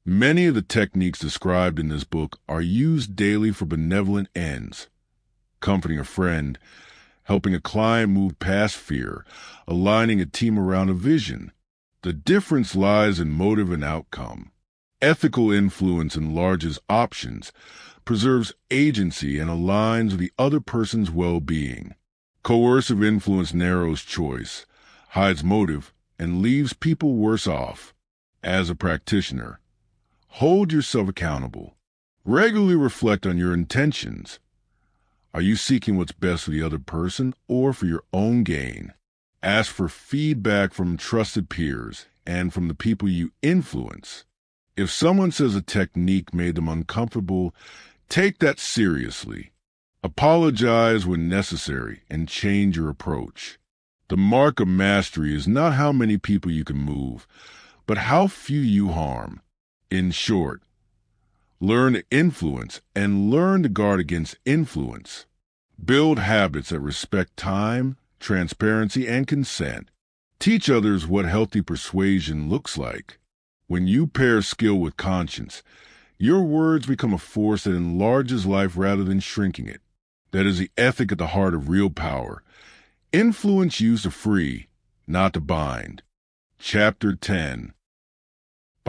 Many of the techniques described in this book are used daily for benevolent ends. Comforting a friend, helping a client move past fear, aligning a team around a vision. The difference lies in motive and outcome. Ethical influence enlarges options, preserves agency, and aligns with the other person's well-being. Coercive influence narrows choice, hides motive, and leaves people worse off. As a practitioner, hold yourself accountable. Regularly reflect on your intentions. Are you seeking what's best for the other person or for your own gain? Ask for feedback from trusted peers and from the people you influence. If someone says a technique made them uncomfortable, take that seriously. Apologize when necessary and change your approach. The mark of mastery is not how many people you can move, but how few you harm. In short, learn to influence and learn to guard against influence. Build habits that respect time, transparency, and consent. Teach others what healthy persuasion looks like. When you pair skill with conscience, your words become a force that enlarges life rather than shrinking it. That is the ethic at the heart of real power. Influence used to free, not to bind. Chapter 10.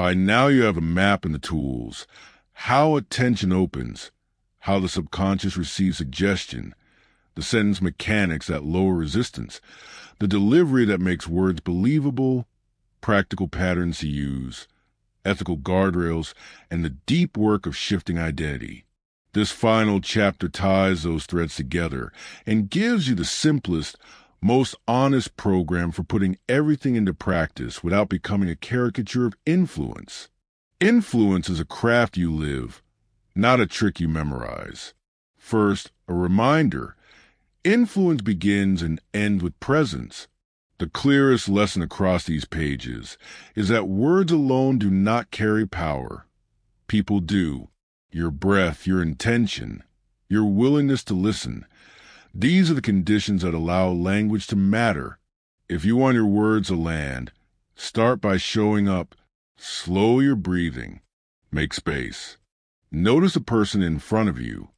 By now you have a map and the tools. How attention opens, how the subconscious receives suggestion, the sentence mechanics that lower resistance, the delivery that makes words believable, practical patterns to use, ethical guardrails, and the deep work of shifting identity. This final chapter ties those threads together and gives you the simplest, most honest program for putting everything into practice without becoming a caricature of influence. Influence is a craft you live, not a trick you memorize. First, a reminder. Influence begins and ends with presence. The clearest lesson across these pages is that words alone do not carry power. People do. Your breath, your intention, your willingness to listen. These are the conditions that allow language to matter. If you want your words to land, start by showing up. Slow your breathing. Make space. Notice the person in front of you.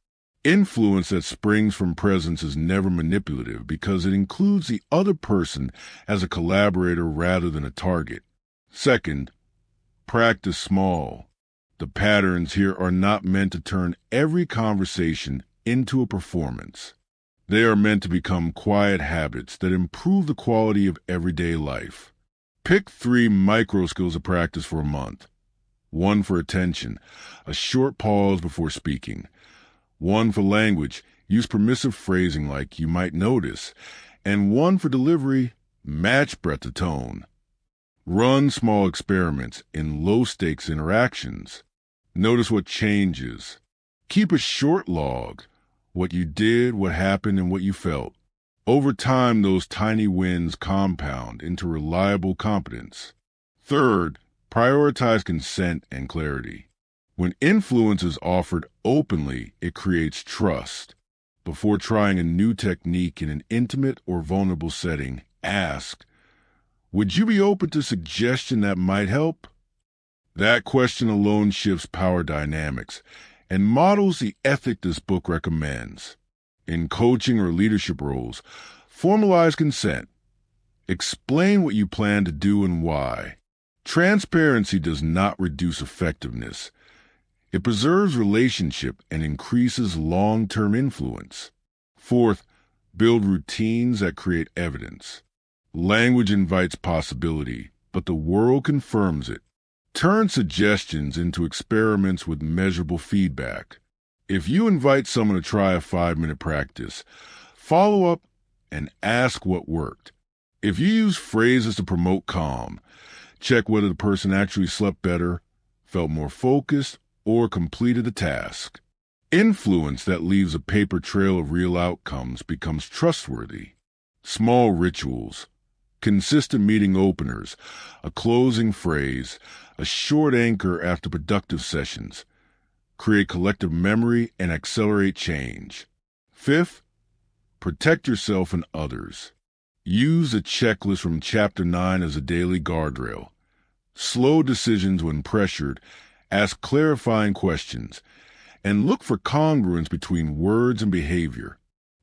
Influence that springs from presence is never manipulative because it includes the other person as a collaborator rather than a target. Second, practice small. The patterns here are not meant to turn every conversation into a performance. They are meant to become quiet habits that improve the quality of everyday life. Pick 3 micro skills of practice for a month. 1 for attention, a short pause before speaking. 1 for language, use permissive phrasing like you might notice. And 1 for delivery, match breadth to tone. Run small experiments in low-stakes interactions. Notice what changes. Keep a short log, what you did, what happened, and what you felt. Over time, those tiny wins compound into reliable competence. Third, prioritize consent and clarity. When influence is offered openly, it creates trust. Before trying a new technique in an intimate or vulnerable setting, ask, would you be open to suggestion that might help? That question alone shifts power dynamics and models the ethic this book recommends. In coaching or leadership roles, formalize consent. Explain what you plan to do and why. Transparency does not reduce effectiveness. It preserves relationship and increases long-term influence. Fourth, build routines that create evidence. Language invites possibility, but the world confirms it. Turn suggestions into experiments with measurable feedback. If you invite someone to try a 5-minute practice, follow up and ask what worked. If you use phrases to promote calm, check whether the person actually slept better, felt more focused, or completed the task. Influence that leaves a paper trail of real outcomes becomes trustworthy. Small rituals, consistent meeting openers, a closing phrase, a short anchor after productive sessions, create collective memory and accelerate change. Fifth, protect yourself and others. Use a checklist from Chapter 9 as a daily guardrail. Slow decisions when pressured, ask clarifying questions, and look for congruence between words and behavior.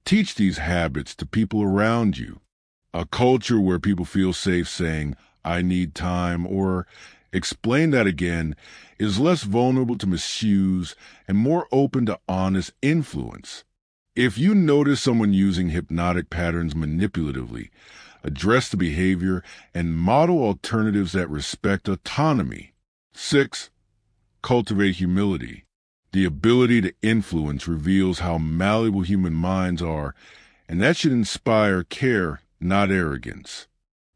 Teach these habits to people around you. A culture where people feel safe saying, I need time, or explain that again, is less vulnerable to misuse and more open to honest influence. If you notice someone using hypnotic patterns manipulatively, address the behavior and model alternatives that respect autonomy. 6. Cultivate humility. The ability to influence reveals how malleable human minds are, and that should inspire care, not arrogance.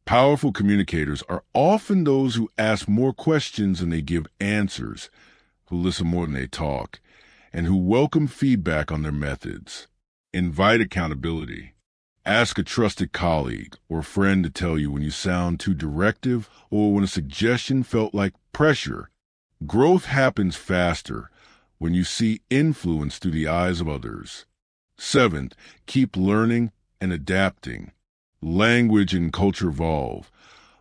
Powerful communicators are often those who ask more questions than they give answers, who listen more than they talk, and who welcome feedback on their methods. Invite accountability. Ask a trusted colleague or friend to tell you when you sound too directive or when a suggestion felt like pressure. Growth happens faster when you see influence through the eyes of others. 7th, keep learning and adapting. Language and culture evolve.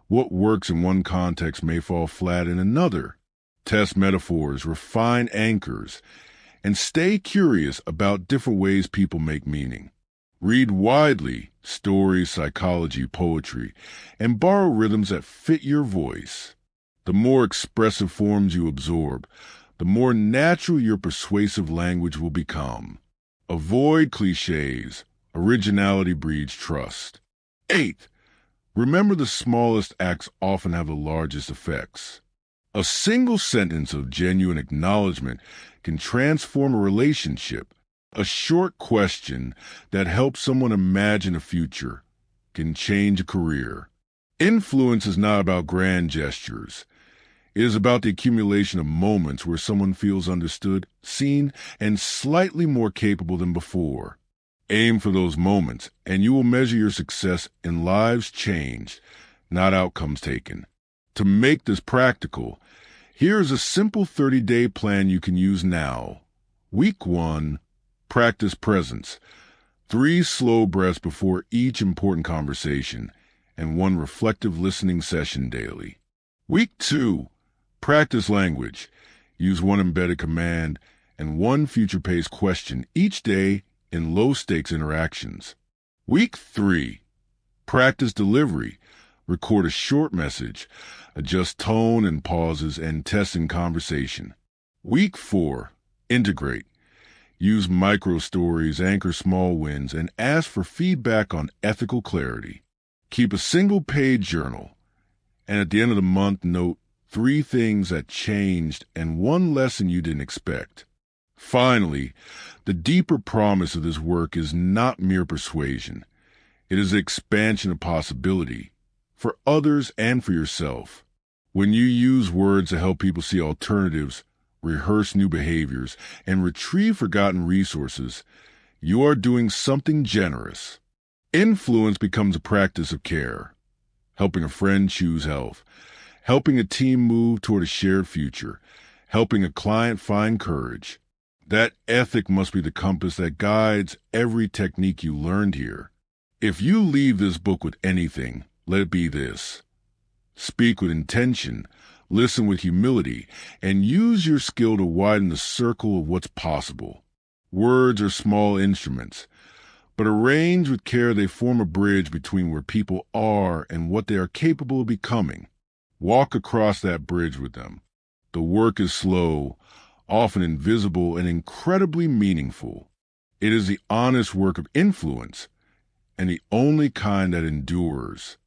What works in one context may fall flat in another. Test metaphors, refine anchors, and stay curious about different ways people make meaning. Read widely, stories, psychology, poetry, and borrow rhythms that fit your voice. The more expressive forms you absorb, the more natural your persuasive language will become. Avoid cliches. Originality breeds trust. 8. Remember, the smallest acts often have the largest effects. A single sentence of genuine acknowledgement can transform a relationship. A short question that helps someone imagine a future can change a career. Influence is not about grand gestures. It is about the accumulation of moments where someone feels understood, seen, and slightly more capable than before. Aim for those moments, and you will measure your success in lives changed, not outcomes taken. To make this practical, here is a simple 30-day plan you can use now. Week 1, practice presence. 3 slow breaths before each important conversation, and 1 reflective listening session daily. Week 2, practice language. Use 1 embedded command and 1 future-paced question each day in low-stakes interactions. Week 3, practice delivery. Record a short message, adjust tone and pauses, and test in conversation. Week 4, integrate. Use micro-stories, anchor small wins, and ask for feedback on ethical clarity. Keep a single-page journal, and at the end of the month, note 3 things that changed and 1 lesson you didn't expect. Finally, the deeper promise of this work is not mere persuasion. It is the expansion of possibility for others and for yourself. When you use words to help people see alternatives, rehearse new behaviors, and retrieve forgotten resources, you are doing something generous. Influence becomes a practice of care, helping a friend choose health, helping a team move toward a shared future, helping a client find courage. That ethic must be the compass that guides every technique you learned here. If you leave this book with anything, let it be this. Speak with intention, listen with humility, and use your skill to widen the circle of what's possible. Words are small instruments, but arranged with care they form a bridge between where people are and what they are capable of becoming. Walk across that bridge with them. The work is slow, often invisible, and incredibly meaningful. It is the honest work of influence, and the only kind that endures.